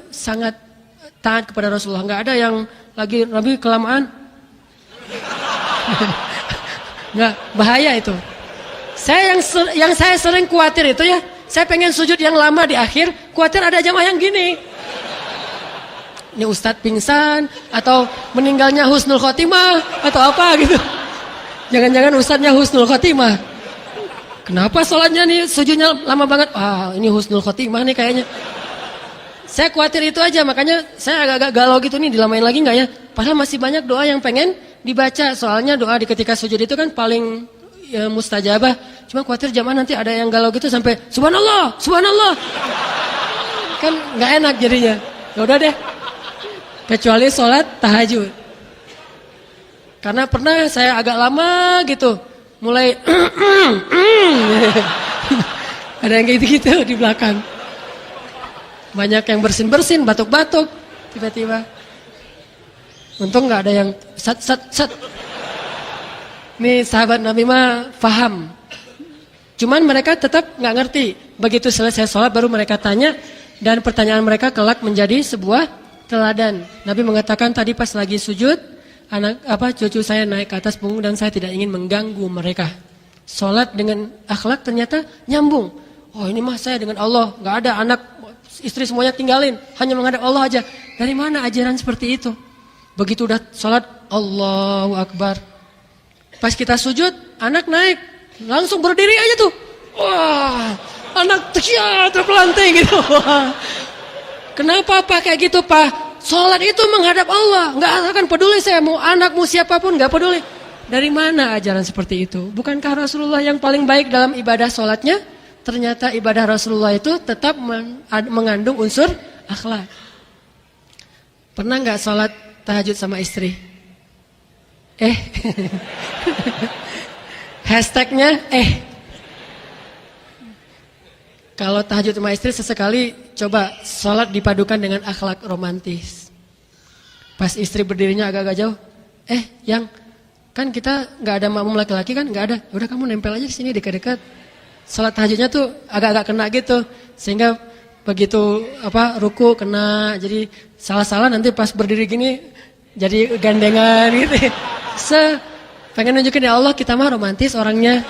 sangat taat kepada Rasulullah. Enggak ada yang lagi Nabi kelamaan. Enggak, bahaya itu. Yang saya sering khawatir itu ya, saya pengen sujud yang lama di akhir, khawatir ada jamaah yang gini. Ini Ustadz pingsan atau meninggalnya husnul khotimah atau apa gitu. Jangan-jangan Ustadznya husnul khotimah. Kenapa sholatnya nih sujudnya lama banget? Ini husnul khotimah nih kayaknya. Saya khawatir itu aja, makanya saya agak-agak galau gitu nih, dilamain lagi nggak ya? Padahal masih banyak doa yang pengen dibaca. Soalnya doa di ketika sujud itu kan paling mustajabah. Cuma khawatir jamaah nanti ada yang galau gitu sampai subhanallah, subhanallah. Kan nggak enak jadinya. Ya udah deh. Kecuali sholat tahajud. Karena pernah saya agak lama gitu, mulai ada yang gitu-gitu di belakang. Banyak yang bersin-bersin, batuk-batuk, tiba-tiba. Untung nggak ada yang sat. Nih sahabat Nabi mah paham. Cuman mereka tetap nggak ngerti. Begitu selesai sholat baru mereka tanya, dan pertanyaan mereka kelak menjadi sebuah teladan. Nabi mengatakan tadi pas lagi sujud, cucu saya naik ke atas punggung dan saya tidak ingin mengganggu mereka. Sholat dengan akhlak ternyata nyambung. Oh ini mah saya dengan Allah, nggak ada anak, istri semuanya tinggalin, hanya menghadap Allah aja. Dari mana ajaran seperti itu? Begitu udah sholat, Allahu Akbar. Pas kita sujud, anak naik, langsung berdiri aja tuh. Wah, anak terpelanting gitu. Kenapa Pak kayak gitu Pak? Sholat itu menghadap Allah, nggak akan peduli saya mau anakmu siapapun, nggak peduli. Dari mana ajaran seperti itu? Bukankah Rasulullah yang paling baik dalam ibadah sholatnya? Ternyata ibadah Rasulullah itu tetap mengandung unsur akhlak. Pernah nggak sholat tahajud sama istri? Hashtagnya Kalau tahajud sama istri sesekali coba sholat dipadukan dengan akhlak romantis. Pas istri berdirinya agak-agak jauh, yang kan kita nggak ada makmum laki-laki kan, nggak ada. Udah kamu nempel aja di sini dekat-dekat. Sholat tahajudnya tuh agak-agak kena gitu, sehingga begitu ruku kena, jadi salah-salah nanti pas berdiri gini jadi gandengan gitu. Pengen nunjukin ya Allah kita mah romantis orangnya.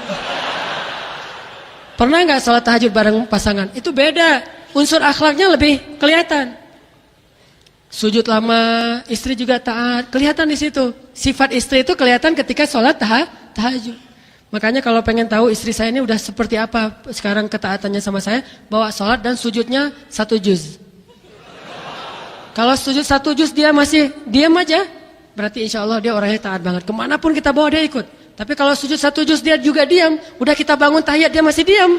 Pernah nggak sholat tahajud bareng pasangan? Itu beda, unsur akhlaknya lebih kelihatan. Sujud lama, istri juga taat, kelihatan di situ. Sifat istri itu kelihatan ketika sholat tahajud. Makanya kalau pengen tahu istri saya ini udah seperti apa sekarang ketaatannya sama saya, bawa sholat dan sujudnya 1 juz. Kalau sujud 1 juz dia masih diam aja, berarti insya Allah dia orangnya taat banget. Kemanapun kita bawa dia ikut. Tapi kalau sujud 1 juz dia juga diam, udah kita bangun tahiyat dia masih diam.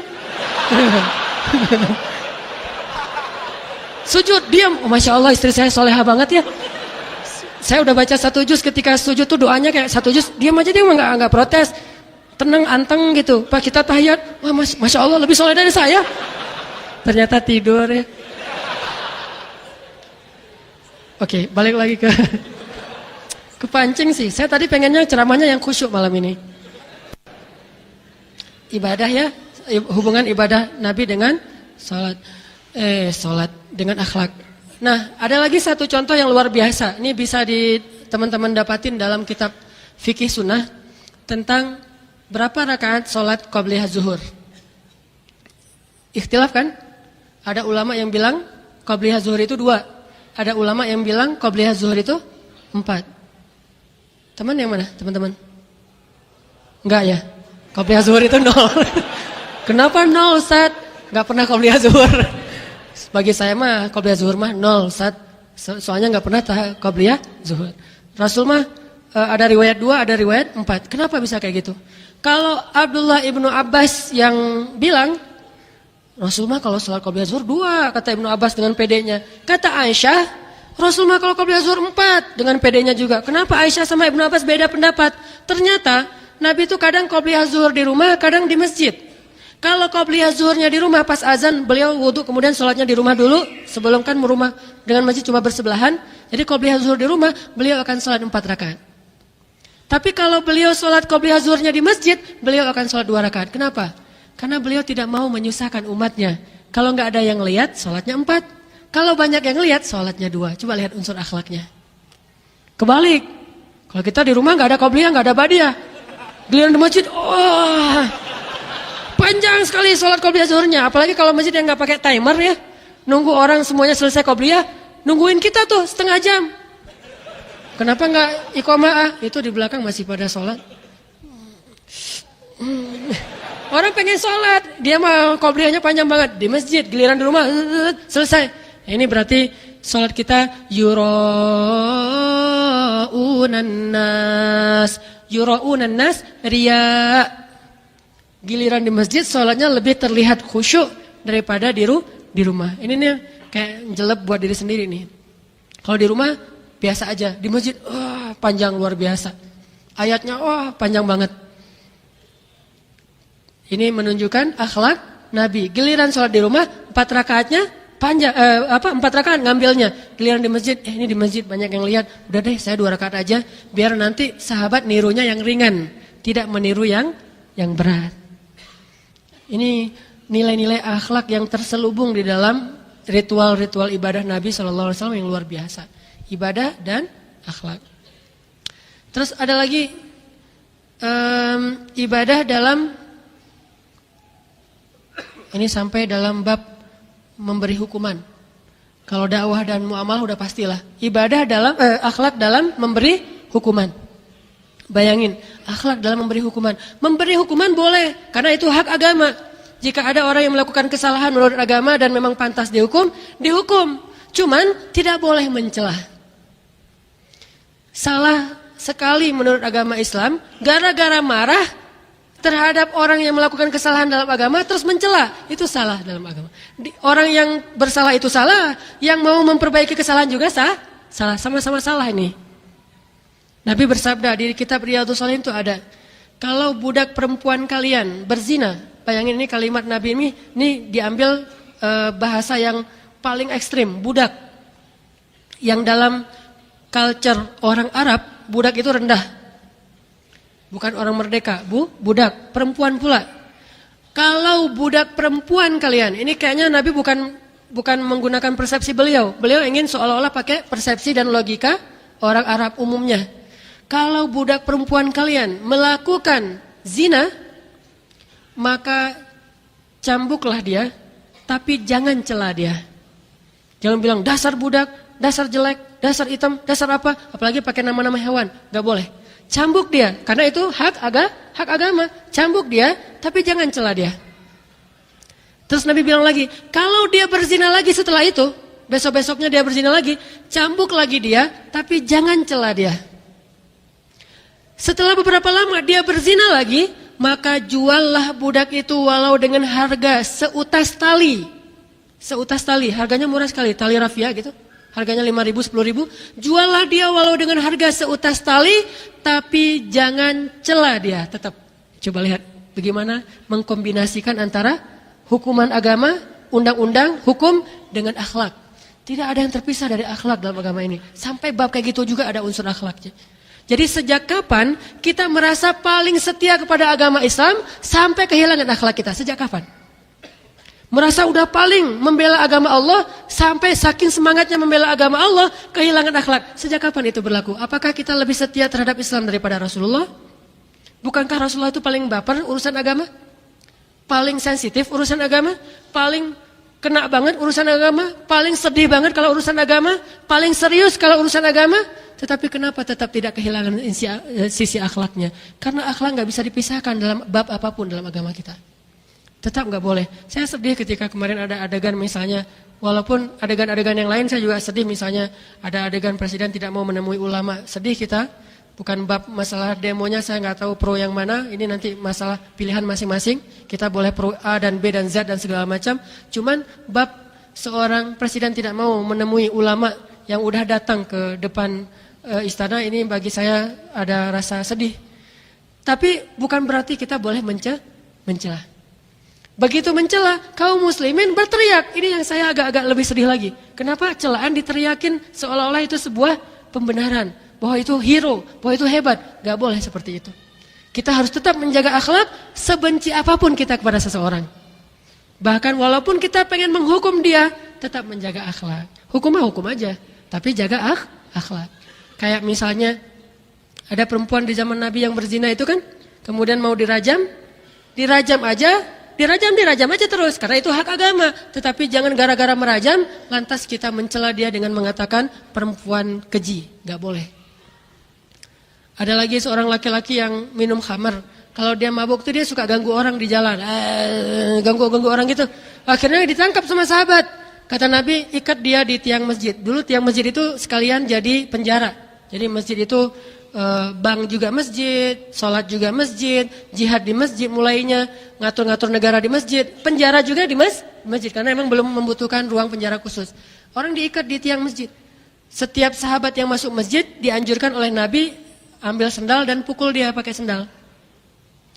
Sujud diam, oh, Masya Allah istri saya soleha banget ya. Saya udah baca 1 juz, ketika sujud tuh doanya kayak 1 juz, diam aja dia nggak protes, tenang anteng gitu. Pak kita tahiyat, wah Masya Allah lebih soleh dari saya. Ternyata tidur ya. Oke, balik lagi ke kepancing sih. Saya tadi pengennya ceramahnya yang khusyuk malam ini. Ibadah ya, hubungan ibadah Nabi dengan salat. Salat dengan akhlak. Nah, ada lagi satu contoh yang luar biasa. Ini bisa teman-teman dapatin dalam kitab fikih sunnah tentang berapa rakaat salat qabliyah zuhur. Ikhtilaf kan? Ada ulama yang bilang qabliyah zuhur itu 2. Ada ulama yang bilang qabliyah zuhur itu 4. Teman yang mana, teman-teman? Enggak ya? Qabliyah zuhur itu 0. Kenapa 0, Ustaz? Enggak pernah qabliyah zuhur. Bagi saya mah qabliyah zuhur mah 0, Ustaz. Soalnya enggak pernah qabliyah zuhur. Rasul mah ada riwayat 2, ada riwayat 4. Kenapa bisa kayak gitu? Kalau Abdullah ibnu Abbas yang bilang Rasul mah kalau salat qabliyah zuhur 2, kata Ibnu Abbas dengan pedenya. Kata Aisyah, Rasul mah kalau qabliyah zuhur 4 dengan pedenya juga. Kenapa Aisyah sama Ibnu Abbas beda pendapat? Ternyata Nabi itu kadang qabliyah zuhur di rumah, kadang di masjid. Kalau qabliyah zuhurnya di rumah pas azan, beliau wudu kemudian salatnya di rumah dulu, sebelum kan rumah dengan masjid cuma bersebelahan. Jadi qabliyah zuhur di rumah, beliau akan salat 4 rakaat. Tapi kalau beliau salat qabliyah zuhurnya di masjid, beliau akan salat 2 rakaat. Kenapa? Karena beliau tidak mau menyusahkan umatnya. Kalau nggak ada yang lihat, sholatnya 4. Kalau banyak yang lihat, sholatnya 2. Coba lihat unsur akhlaknya. Kebalik. Kalau kita di rumah nggak ada qobliyah, nggak ada badiah. Giliran di masjid, panjang sekali sholat qobliyah zuhurnya. Apalagi kalau masjid yang nggak pakai timer ya, nunggu orang semuanya selesai qobliyah, nungguin kita tuh setengah jam. Kenapa nggak iqomah? Itu di belakang masih pada sholat. Orang pengen sholat, dia mah qobliyahnya panjang banget. Di masjid, giliran di rumah, selesai. Ini berarti sholat kita yura'unan nas. Yura'unan nas, riya. Giliran di masjid, sholatnya lebih terlihat khusyuk daripada di rumah. Ini nih kayak jelek buat diri sendiri nih. Kalau di rumah, biasa aja. Di masjid, panjang luar biasa. Ayatnya, panjang banget. Ini menunjukkan akhlak Nabi. Giliran sholat di rumah 4 rakaatnya panjang, 4 rakaat ngambilnya. Giliran di masjid, ini di masjid banyak yang lihat. Udah deh, saya 2 rakaat aja. Biar nanti sahabat nirunya yang ringan, tidak meniru yang berat. Ini nilai-nilai akhlak yang terselubung di dalam ritual-ritual ibadah Nabi SAW yang luar biasa. Ibadah dan akhlak. Terus ada lagi ibadah dalam ini sampai dalam bab memberi hukuman. Kalau dakwah dan muamalah udah pastilah. Ibadah dalam akhlak dalam memberi hukuman. Bayangin, akhlak dalam memberi hukuman. Memberi hukuman boleh karena itu hak agama. Jika ada orang yang melakukan kesalahan menurut agama dan memang pantas dihukum, dihukum. Cuman tidak boleh mencela. Salah sekali menurut agama Islam, gara-gara marah terhadap orang yang melakukan kesalahan dalam agama terus mencela, itu salah dalam agama. Orang yang bersalah itu salah, yang mau memperbaiki kesalahan juga salah, sama-sama salah ini. Nabi bersabda di kitab Riyadhus Shalihin itu ada, kalau budak perempuan kalian berzina, bayangin ini kalimat Nabi ini diambil bahasa yang paling ekstrim, budak. Yang dalam culture orang Arab, budak itu rendah. Bukan orang merdeka, budak, perempuan pula. Kalau budak perempuan kalian, ini kayaknya Nabi bukan menggunakan persepsi beliau. Beliau ingin seolah-olah pakai persepsi dan logika orang Arab umumnya. Kalau budak perempuan kalian melakukan zina, maka cambuklah dia, tapi jangan cela dia. Jangan bilang dasar budak, dasar jelek, dasar hitam, dasar apa, apalagi pakai nama-nama hewan, gak boleh. Cambuk dia, karena itu hak agama. Cambuk dia, tapi jangan cela dia. Terus Nabi bilang lagi, kalau dia berzina lagi setelah itu, Besok-besoknya dia berzina lagi, cambuk lagi dia, tapi jangan cela dia. Setelah beberapa lama dia berzina lagi, maka juallah budak itu walau dengan harga seutas tali. Seutas tali, harganya murah sekali, tali rafia gitu. Harganya 5.000, 10.000. Juallah dia walau dengan harga seutas tali, tapi jangan cela dia tetap. Coba lihat bagaimana mengkombinasikan antara hukuman agama, undang-undang, hukum dengan akhlak. Tidak ada yang terpisah dari akhlak dalam agama ini. Sampai bab kayak gitu juga ada unsur akhlaknya. Jadi sejak kapan kita merasa paling setia kepada agama Islam sampai kehilangan akhlak kita? Sejak kapan? Merasa udah paling membela agama Allah sampai saking semangatnya membela agama Allah kehilangan akhlak. Sejak kapan itu berlaku? Apakah kita lebih setia terhadap Islam daripada Rasulullah? Bukankah Rasulullah itu paling baper urusan agama? Paling sensitif urusan agama? Paling kena banget urusan agama? Paling sedih banget kalau urusan agama? Paling serius kalau urusan agama? Tetapi kenapa tetap tidak kehilangan sisi akhlaknya? Karena akhlak nggak bisa dipisahkan dalam bab apapun dalam agama kita. Tetap nggak boleh. Saya sedih ketika kemarin ada adegan misalnya, walaupun adegan-adegan yang lain saya juga sedih, misalnya ada adegan presiden tidak mau menemui ulama. Sedih kita. Bukan bab masalah demonya, saya nggak tahu pro yang mana. Ini nanti masalah pilihan masing-masing. Kita boleh pro A dan B dan Z dan segala macam. Cuman bab seorang presiden tidak mau menemui ulama yang udah datang ke depan istana, ini bagi saya ada rasa sedih. Tapi bukan berarti kita boleh mencela. Begitu mencela, kaum muslimin berteriak. Ini yang saya agak-agak lebih sedih lagi. Kenapa celaan diteriakin seolah-olah itu sebuah pembenaran, bahwa itu hero, bahwa itu hebat. Gak boleh seperti itu. Kita harus tetap menjaga akhlak sebenci apapun kita kepada seseorang. Bahkan walaupun kita pengen menghukum dia, tetap menjaga akhlak. Hukum mah hukum aja, tapi jaga akhlak. Kayak misalnya ada perempuan di zaman Nabi yang berzina itu kan, kemudian mau dirajam aja terus karena itu hak agama. Tetapi jangan gara-gara merajam lantas kita mencela dia dengan mengatakan perempuan keji, nggak boleh. Ada lagi seorang laki-laki yang minum khamar. Kalau dia mabuk tuh dia suka ganggu orang di jalan, ganggu orang gitu. Akhirnya ditangkap sama sahabat. Kata Nabi, ikat dia di tiang masjid. Dulu tiang masjid itu sekalian jadi penjara. Jadi masjid itu bank juga masjid, sholat juga masjid, jihad di masjid mulainya, ngatur-ngatur negara di masjid, penjara juga di masjid karena memang belum membutuhkan ruang penjara khusus. Orang diikat di tiang masjid. Setiap sahabat yang masuk masjid dianjurkan oleh Nabi ambil sendal dan pukul dia pakai sendal.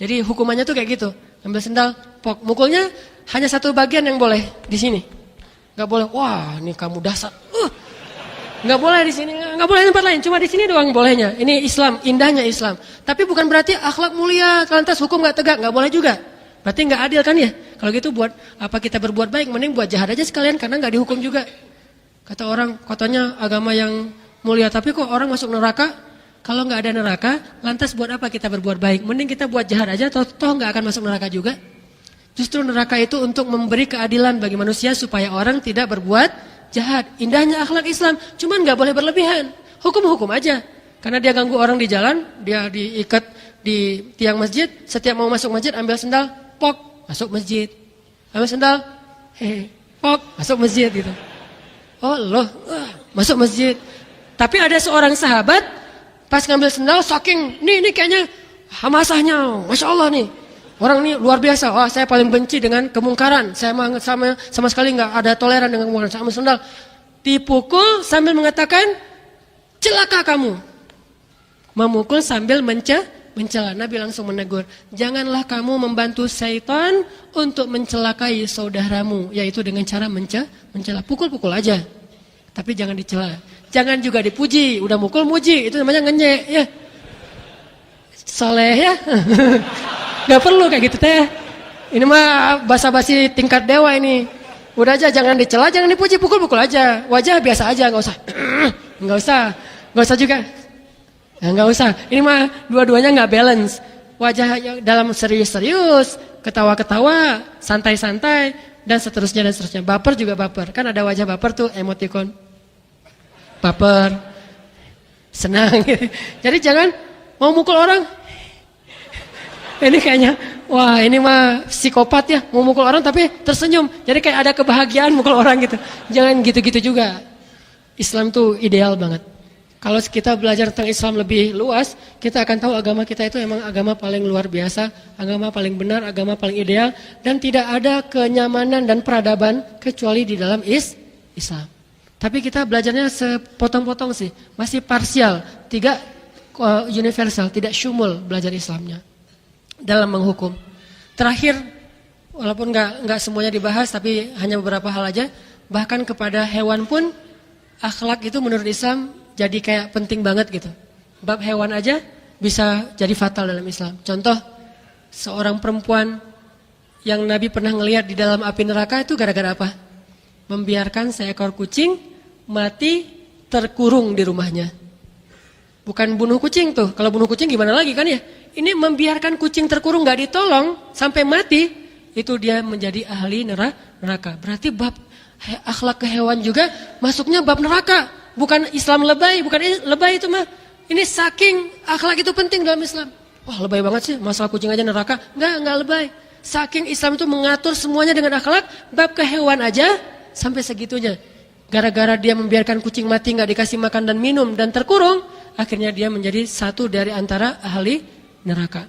Jadi hukumannya tuh kayak gitu, ambil sendal, mukulnya hanya satu bagian yang boleh di sini, nggak boleh. Wah, ini kamu dasar. Nggak boleh di sini, nggak boleh di tempat lain, cuma di sini doang bolehnya. Ini Islam, indahnya Islam. Tapi bukan berarti akhlak mulia, lantas hukum nggak tegak, nggak boleh juga. Berarti nggak adil kan ya? Kalau gitu buat apa kita berbuat baik, mending buat jahat aja sekalian karena nggak dihukum juga. Kata orang, katanya agama yang mulia, tapi kok orang masuk neraka? Kalau nggak ada neraka, lantas buat apa kita berbuat baik? Mending kita buat jahat aja, toh nggak akan masuk neraka juga. Justru neraka itu untuk memberi keadilan bagi manusia supaya orang tidak berbuat jahat. Indahnya akhlak Islam, cuman nggak boleh berlebihan. Hukum-hukum aja. Karena dia ganggu orang di jalan, dia diikat di tiang masjid, setiap mau masuk masjid ambil sendal, pok, masuk masjid. Ambil sendal, pok, masuk masjid gitu. Oh loh, masuk masjid. Tapi ada seorang sahabat pas ngambil sendal saking ini kayaknya hamasahnya, Masya Allah nih. Orang ini luar biasa. Wah, saya paling benci dengan kemungkaran. Saya sama sekali nggak ada toleran dengan kemungkaran. Saya ambil sendal, dipukul sambil mengatakan, celaka kamu. Memukul sambil mencela. Nabi langsung menegur, janganlah kamu membantu syaitan untuk mencelakai saudaramu, yaitu dengan cara mencela. Pukul-pukul aja, tapi jangan dicela. Jangan juga dipuji. Udah mukul muji, itu namanya ngenyek ya. Soleh ya. Gak perlu kayak gitu teh. Ini mah basa-basi tingkat dewa ini. Udah aja jangan dicela, jangan dipuji, pukul-pukul aja. Wajah biasa aja, nggak usah juga. Ya, nggak usah. Ini mah dua-duanya nggak balance. Wajah dalam serius-serius, ketawa-ketawa, santai-santai, dan seterusnya. Baper juga baper. Kan ada wajah baper tuh, emoticon. Baper, senang. Jadi jangan mau mukul orang. Ini kayaknya wah ini mah psikopat ya, mau mukul orang tapi tersenyum. Jadi kayak ada kebahagiaan mukul orang gitu. Jangan gitu-gitu juga. Islam tuh ideal banget. Kalau kita belajar tentang Islam lebih luas, kita akan tahu agama kita itu emang agama paling luar biasa, agama paling benar, agama paling ideal, dan tidak ada kenyamanan dan peradaban kecuali di dalam Islam. Tapi kita belajarnya sepotong-potong sih, masih parsial, tidak universal, tidak syumul belajar Islamnya dalam menghukum. Terakhir, walaupun nggak semuanya dibahas, tapi hanya beberapa hal aja, bahkan kepada hewan pun akhlak itu menurut Islam jadi kayak penting banget gitu. Bab hewan aja bisa jadi fatal dalam Islam. Contoh, seorang perempuan yang Nabi pernah ngelihat di dalam api neraka itu gara-gara apa? Membiarkan seekor kucing mati terkurung di rumahnya. Bukan bunuh kucing tuh. Kalau bunuh kucing gimana lagi kan ya? Ini membiarkan kucing terkurung gak ditolong sampai mati, itu dia menjadi ahli neraka. Berarti bab akhlak ke hewan juga masuknya bab neraka. Bukan Islam lebay, bukan lebay itu mah. Ini saking akhlak itu penting dalam Islam. Wah lebay banget sih, masalah kucing aja neraka. Enggak lebay. Saking Islam itu mengatur semuanya dengan akhlak, bab ke hewan aja sampai segitunya. Gara-gara dia membiarkan kucing mati gak dikasih makan dan minum dan terkurung, akhirnya dia menjadi satu dari antara ahli neraka.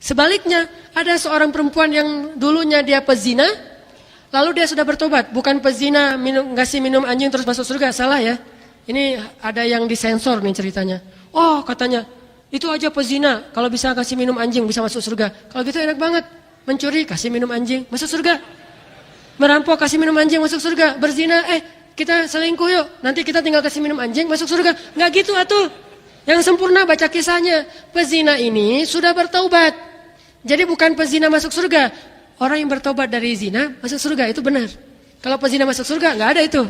Sebaliknya, ada seorang perempuan yang dulunya dia pezina, lalu dia sudah bertobat. Bukan pezina ngasih minum anjing terus masuk surga, salah ya. Ini ada yang disensor nih ceritanya. Oh katanya, itu aja pezina. Kalau bisa kasih minum anjing bisa masuk surga. Kalau gitu enak banget. Mencuri, kasih minum anjing, masuk surga. Merampok, kasih minum anjing, masuk surga. Berzina, kita selingkuh yuk. Nanti kita tinggal kasih minum anjing, masuk surga. Nggak gitu atuh. Yang sempurna baca kisahnya. Pezina ini sudah bertaubat. Jadi bukan pezina masuk surga. Orang yang bertaubat dari zina masuk surga, itu benar. Kalau pezina masuk surga, nggak ada itu.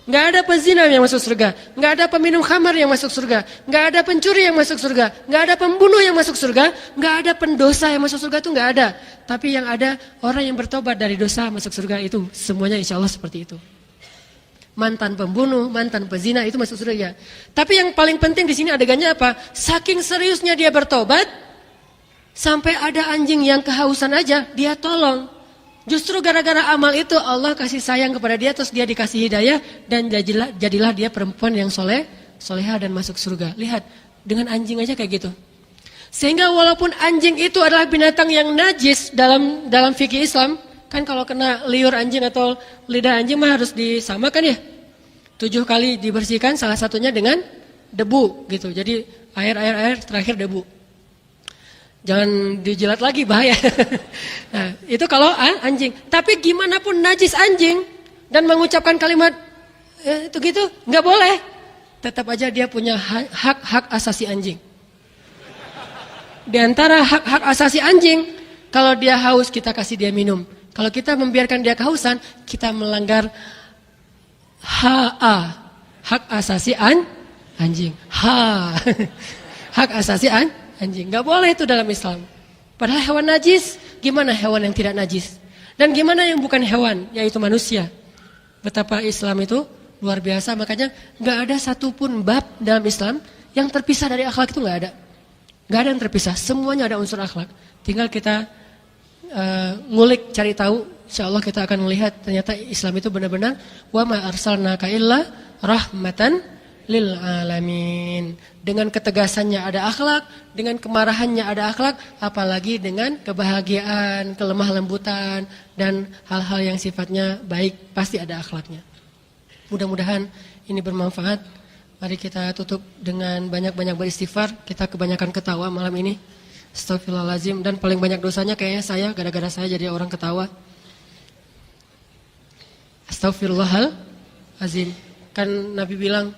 Nggak ada pezina yang masuk surga, nggak ada peminum khamar yang masuk surga, nggak ada pencuri yang masuk surga, nggak ada pembunuh yang masuk surga, nggak ada pendosa yang masuk surga, itu nggak ada. Tapi yang ada orang yang bertobat dari dosa masuk surga, itu semuanya insya Allah seperti itu. Mantan pembunuh, mantan pezina itu masuk surga. Tapi yang paling penting di sini adegannya apa? Saking seriusnya dia bertobat, sampai ada anjing yang kehausan aja dia tolong. Justru gara-gara amal itu Allah kasih sayang kepada dia, terus dia dikasih hidayah dan jadilah dia perempuan yang soleha dan masuk surga. Lihat, dengan anjing aja kayak gitu. Sehingga walaupun anjing itu adalah binatang yang najis dalam fikih Islam, kan kalau kena liur anjing atau lidah anjing mah harus disamakan ya. 7 kali dibersihkan, salah satunya dengan debu gitu. Jadi air terakhir debu. Jangan dijilat lagi, bahaya. Nah, itu kalau anjing. Tapi gimana pun najis anjing dan mengucapkan kalimat itu gitu, nggak boleh. Tetap aja dia punya hak asasi anjing. Di antara hak asasi anjing, kalau dia haus kita kasih dia minum. Kalau kita membiarkan dia kehausan, kita melanggar hak asasi anjing. Hak asasi anjing, nggak boleh itu dalam Islam. Padahal hewan najis, gimana hewan yang tidak najis? Dan gimana yang bukan hewan, yaitu manusia? Betapa Islam itu luar biasa, makanya nggak ada satupun bab dalam Islam yang terpisah dari akhlak, itu nggak ada. Nggak ada yang terpisah, semuanya ada unsur akhlak. Tinggal kita ngulik, cari tahu, insya Allah kita akan melihat ternyata Islam itu benar-benar wa ma arsalnaka illa rahmatan lil alamin. Dengan ketegasannya ada akhlak, dengan kemarahannya ada akhlak, apalagi dengan kebahagiaan, kelemah lembutan dan hal-hal yang sifatnya baik, pasti ada akhlaknya. Mudah-mudahan ini bermanfaat. Mari kita tutup dengan banyak-banyak beristighfar. Kita kebanyakan ketawa malam ini. Astagfirullahaladzim. Dan paling banyak dosanya kayaknya saya, gara-gara saya jadi orang ketawa. Astagfirullahaladzim. Kan Nabi bilang,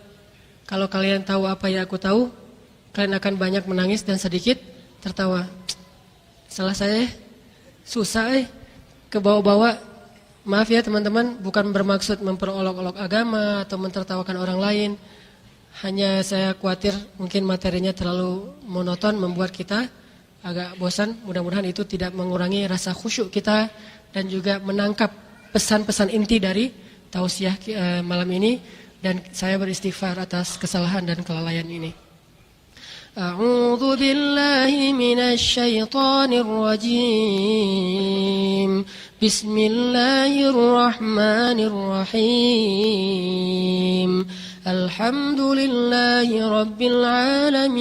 kalau kalian tahu apa yang aku tahu, kalian akan banyak menangis dan sedikit tertawa. Salah saya, susah kebawa-bawa. Maaf ya teman-teman, bukan bermaksud memperolok-olok agama atau mentertawakan orang lain. Hanya saya khawatir mungkin materinya terlalu monoton, membuat kita agak bosan. Mudah-mudahan itu tidak mengurangi rasa khusyuk kita dan juga menangkap pesan-pesan inti dari tausiah malam ini. Dan saya beristighfar atas kesalahan dan kelalaian ini. أعوذ بالله من الشيطان الرجيم بسم الله الرحمن الرحيم الحمد لله رب العالمين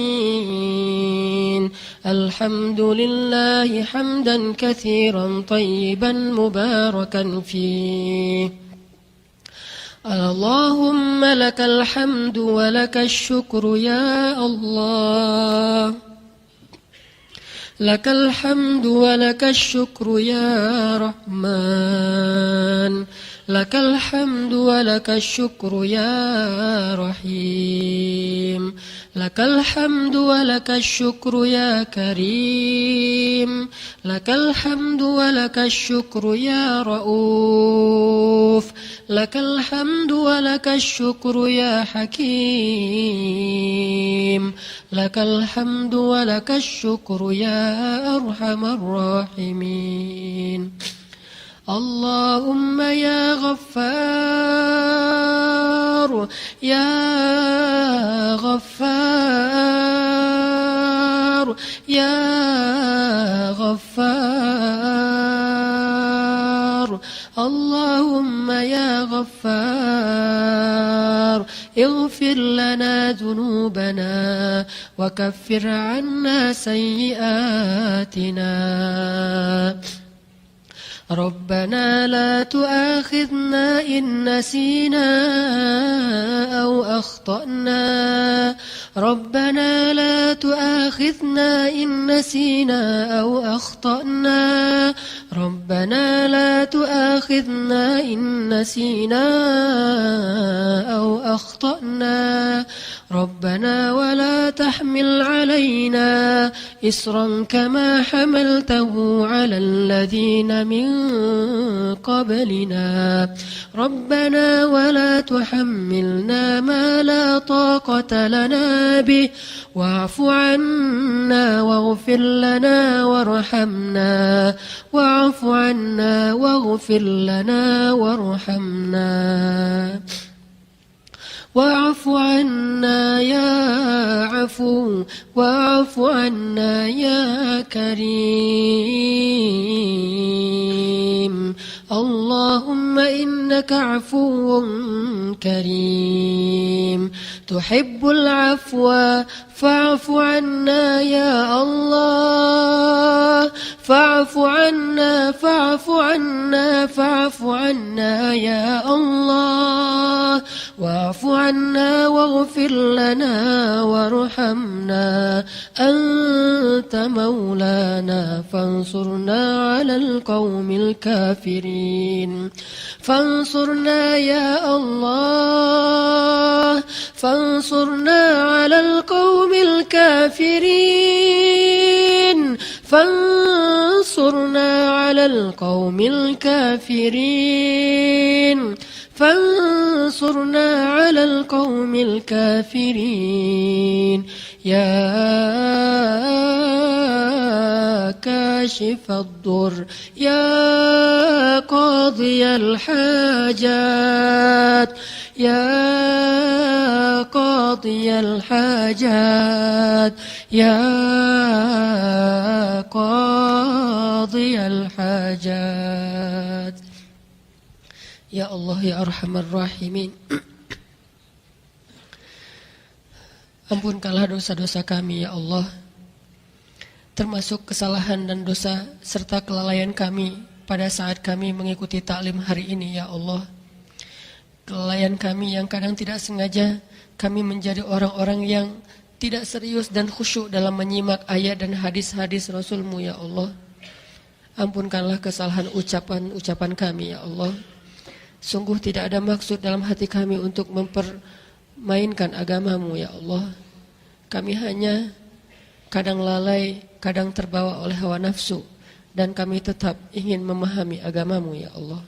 الحمد لله حمدا كثيرا طيبا مباركا فيه اللهم لك الحمد ولك الشكر يا الله لك الحمد ولك الشكر يا رحمن لك الحمد ولك الشكر يا رحيم لك الحمد ولك الشكر يا كريم لك الحمد ولك الشكر يا رؤوف لك الحمد ولك الشكر يا حكيم لك الحمد ولك الشكر يا أرحم الراحمين اللهم يا غفار يا غفار يا غفار اللهم يا غفار اغفر لنا ذنوبنا وكفر عنا سيئاتنا ربنا لا تؤاخذنا إن نسينا أو أخطأنا ربنا لا تؤاخذنا إن نسينا أو أخطأنا ربنا لا تؤاخذنا إن نسينا أو أخطأنا ربنا ولا تحمل علينا إصرا كما حملته على الذين من قبلنا ربنا ولا تحملنا ما لا طاقة لنا به واعف عنا واغفر لنا وارحمنا واعف عنا واغفر لنا وارحمنا واعف عنا يا عفو واعف عنا يا كريم اللهم إنك عفو كريم تحب العفو فاعف عنا يا الله فاعف عنا فاعف عنا فاعف عنا يا الله واعف عنا واغفر لنا وارحمنا أنت مولانا فانصرنا على القوم الكافرين فانصرنا يا الله فانصرنا على القوم الكافرين فانصرنا على القوم الكافرين فانصرنا على القوم الكافرين يا كاشف الضر يا قاضي الحاجات يا قاضي الحاجات يا قاضي الحاجات Ya Allah ya Arhamar Rahimin. Ampunkanlah dosa-dosa kami ya Allah, termasuk kesalahan dan dosa serta kelalaian kami pada saat kami mengikuti taklim hari ini ya Allah. Kelalaian kami yang kadang tidak sengaja kami menjadi orang-orang yang tidak serius dan khusyuk dalam menyimak ayat dan hadis-hadis Rasul-Mu ya Allah. Ampunkanlah kesalahan ucapan-ucapan kami ya Allah. Sungguh tidak ada maksud dalam hati kami untuk mempermainkan agama-Mu ya Allah. Kami hanya kadang lalai, kadang terbawa oleh hawa nafsu, dan kami tetap ingin memahami agama-Mu ya Allah.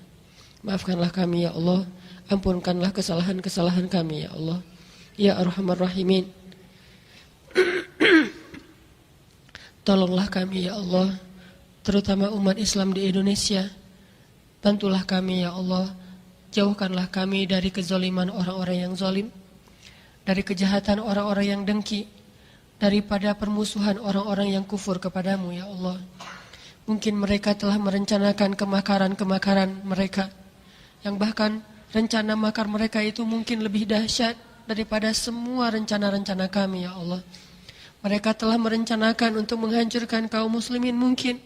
Maafkanlah kami ya Allah, ampunkanlah kesalahan-kesalahan kami ya Allah. Ya Arhamar Rahimin. Tolonglah kami ya Allah, terutama umat Islam di Indonesia. Bantulah kami ya Allah. Jauhkanlah kami dari kezaliman orang-orang yang zalim, dari kejahatan orang-orang yang dengki, daripada permusuhan orang-orang yang kufur kepadamu ya Allah. Mungkin mereka telah merencanakan kemakaran-kemakaran mereka, yang bahkan rencana makar mereka itu mungkin lebih dahsyat daripada semua rencana-rencana kami ya Allah. Mereka telah merencanakan untuk menghancurkan kaum muslimin mungkin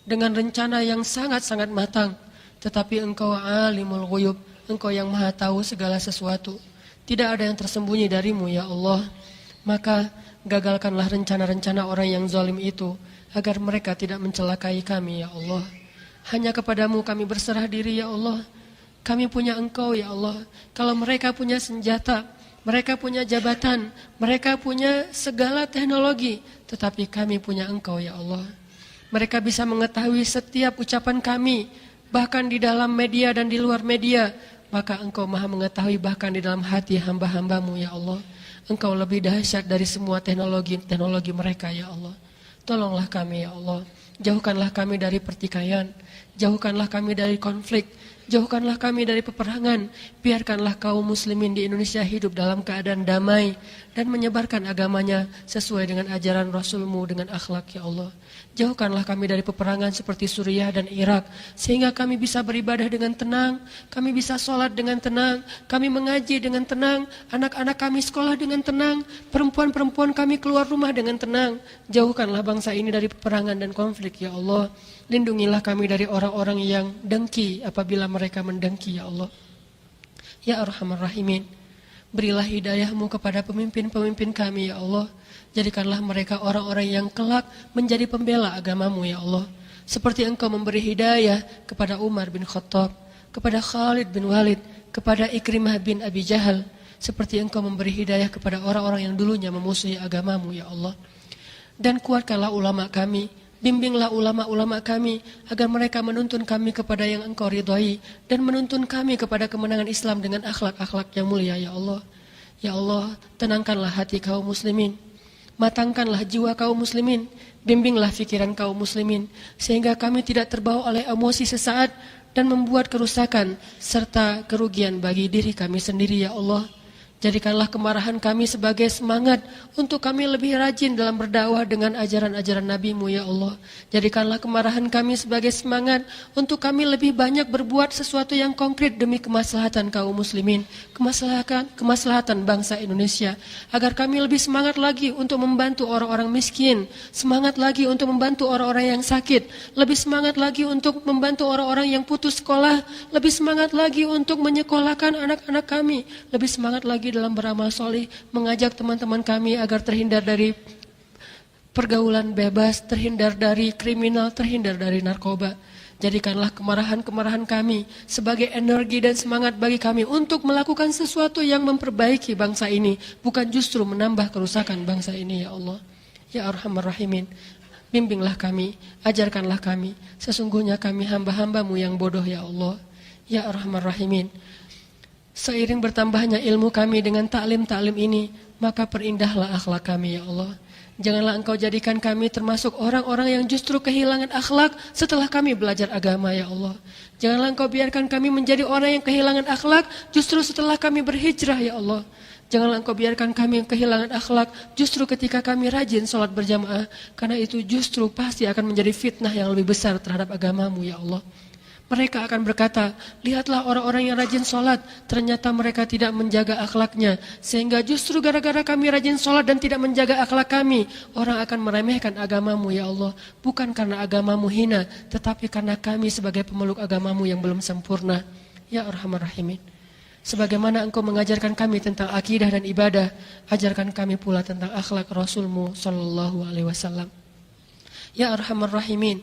dengan rencana yang sangat-sangat matang. Tetapi Engkau alimul ghuyub, Engkau yang maha tahu segala sesuatu. Tidak ada yang tersembunyi darimu ya Allah. Maka gagalkanlah rencana-rencana orang yang zalim itu, agar mereka tidak mencelakai kami ya Allah. Hanya kepadamu kami berserah diri ya Allah. Kami punya Engkau ya Allah. Kalau mereka punya senjata, mereka punya jabatan, mereka punya segala teknologi, tetapi kami punya Engkau ya Allah. Mereka bisa mengetahui setiap ucapan kami, bahkan di dalam media dan di luar media. Maka Engkau maha mengetahui bahkan di dalam hati hamba-hambamu ya Allah. Engkau lebih dahsyat dari semua teknologi mereka ya Allah. Tolonglah kami ya Allah. Jauhkanlah kami dari pertikaian. Jauhkanlah kami dari konflik. Jauhkanlah kami dari peperangan. Biarkanlah kaum muslimin di Indonesia hidup dalam keadaan damai dan menyebarkan agamanya sesuai dengan ajaran Rasulmu dengan akhlak ya Allah. Jauhkanlah kami dari peperangan seperti Suriah dan Irak, sehingga kami bisa beribadah dengan tenang, kami bisa sholat dengan tenang, kami mengaji dengan tenang, anak-anak kami sekolah dengan tenang, perempuan-perempuan kami keluar rumah dengan tenang. Jauhkanlah bangsa ini dari peperangan dan konflik ya Allah. Lindungilah kami dari orang-orang yang dengki apabila mereka mendengki ya Allah. Ya Arhamar Rahimin, berilah hidayah-Mu kepada pemimpin-pemimpin kami ya Allah. Jadikanlah mereka orang-orang yang kelak menjadi pembela agama-Mu ya Allah. Seperti Engkau memberi hidayah kepada Umar bin Khattab, kepada Khalid bin Walid, kepada Ikrimah bin Abi Jahal. Seperti Engkau memberi hidayah kepada orang-orang yang dulunya memusuhi agama-Mu ya Allah. Dan kuatkanlah ulama kami, bimbinglah ulama-ulama kami agar mereka menuntun kami kepada yang Engkau ridhai dan menuntun kami kepada kemenangan Islam dengan akhlak-akhlak yang mulia ya Allah. Ya Allah, tenangkanlah hati kaum muslimin, matangkanlah jiwa kaum muslimin, bimbinglah fikiran kaum muslimin sehingga kami tidak terbawa oleh emosi sesaat dan membuat kerusakan serta kerugian bagi diri kami sendiri ya Allah. Jadikanlah kemarahan kami sebagai semangat untuk kami lebih rajin dalam berdakwah dengan ajaran-ajaran Nabi-Mu ya Allah. Jadikanlah kemarahan kami sebagai semangat untuk kami lebih banyak berbuat sesuatu yang konkret demi kemaslahatan kaum muslimin, kemaslahatan bangsa Indonesia, agar kami lebih semangat lagi untuk membantu orang-orang miskin, semangat lagi untuk membantu orang-orang yang sakit, lebih semangat lagi untuk membantu orang-orang yang putus sekolah, lebih semangat lagi untuk menyekolahkan anak-anak kami, lebih semangat lagi dalam beramal soleh, mengajak teman-teman kami agar terhindar dari pergaulan bebas, terhindar dari kriminal, terhindar dari narkoba. Jadikanlah kemarahan-kemarahan kami sebagai energi dan semangat bagi kami untuk melakukan sesuatu yang memperbaiki bangsa ini, bukan justru menambah kerusakan bangsa ini ya Allah. Ya Arhamar Rahimin, bimbinglah kami, ajarkanlah kami, sesungguhnya kami hamba-hamba-Mu yang bodoh ya Allah. Ya Arhamar Rahimin, seiring bertambahnya ilmu kami dengan taklim-taklim ini, maka perindahlah akhlak kami ya Allah. Janganlah Engkau jadikan kami termasuk orang-orang yang justru kehilangan akhlak setelah kami belajar agama ya Allah. Janganlah Engkau biarkan kami menjadi orang yang kehilangan akhlak justru setelah kami berhijrah ya Allah. Janganlah Engkau biarkan kami kehilangan akhlak justru ketika kami rajin sholat berjamaah, karena itu justru pasti akan menjadi fitnah yang lebih besar terhadap agama-Mu ya Allah. Mereka akan berkata, lihatlah orang-orang yang rajin sholat, ternyata mereka tidak menjaga akhlaknya. Sehingga justru gara-gara kami rajin sholat dan tidak menjaga akhlak kami, orang akan meremehkan agama-Mu ya Allah. Bukan karena agama-Mu hina, tetapi karena kami sebagai pemeluk agama-Mu yang belum sempurna. Ya Arhamar Rahimin, sebagaimana Engkau mengajarkan kami tentang akidah dan ibadah, ajarkan kami pula tentang akhlak Rasul-Mu Sallallahu Alaihi Wasallam. Ya Arhamar Rahimin,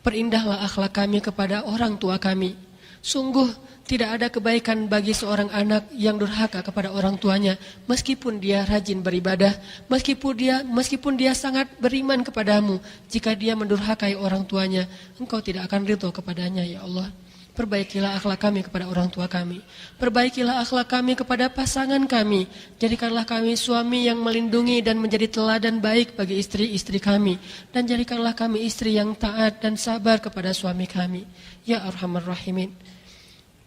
perindahlah akhlak kami kepada orang tua kami. Sungguh tidak ada kebaikan bagi seorang anak yang durhaka kepada orang tuanya, meskipun dia rajin beribadah, meskipun dia sangat beriman kepadamu. Jika dia mendurhakai orang tuanya, Engkau tidak akan ridho kepadanya ya Allah. Perbaikilah akhlak kami kepada orang tua kami. Perbaikilah akhlak kami kepada pasangan kami. Jadikanlah kami suami yang melindungi dan menjadi teladan baik bagi istri-istri kami. Dan jadikanlah kami istri yang taat dan sabar kepada suami kami. Ya Arhamar Rahimin,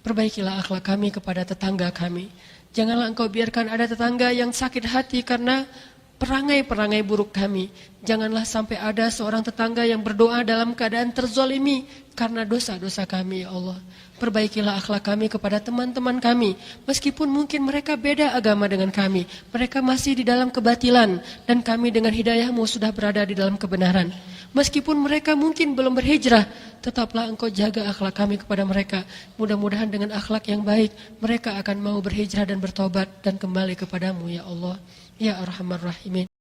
perbaikilah akhlak kami kepada tetangga kami. Janganlah Engkau biarkan ada tetangga yang sakit hati karena perangai-perangai buruk kami. Janganlah sampai ada seorang tetangga yang berdoa dalam keadaan terzolimi karena dosa-dosa kami, ya Allah. Perbaikilah akhlak kami kepada teman-teman kami. Meskipun mungkin mereka beda agama dengan kami. Mereka masih di dalam kebatilan. Dan kami dengan hidayah-Mu sudah berada di dalam kebenaran. Meskipun mereka mungkin belum berhijrah, tetaplah Engkau jaga akhlak kami kepada mereka. Mudah-mudahan dengan akhlak yang baik, mereka akan mau berhijrah dan bertobat dan kembali kepadamu, ya Allah. Ya Arhamar Rahimin.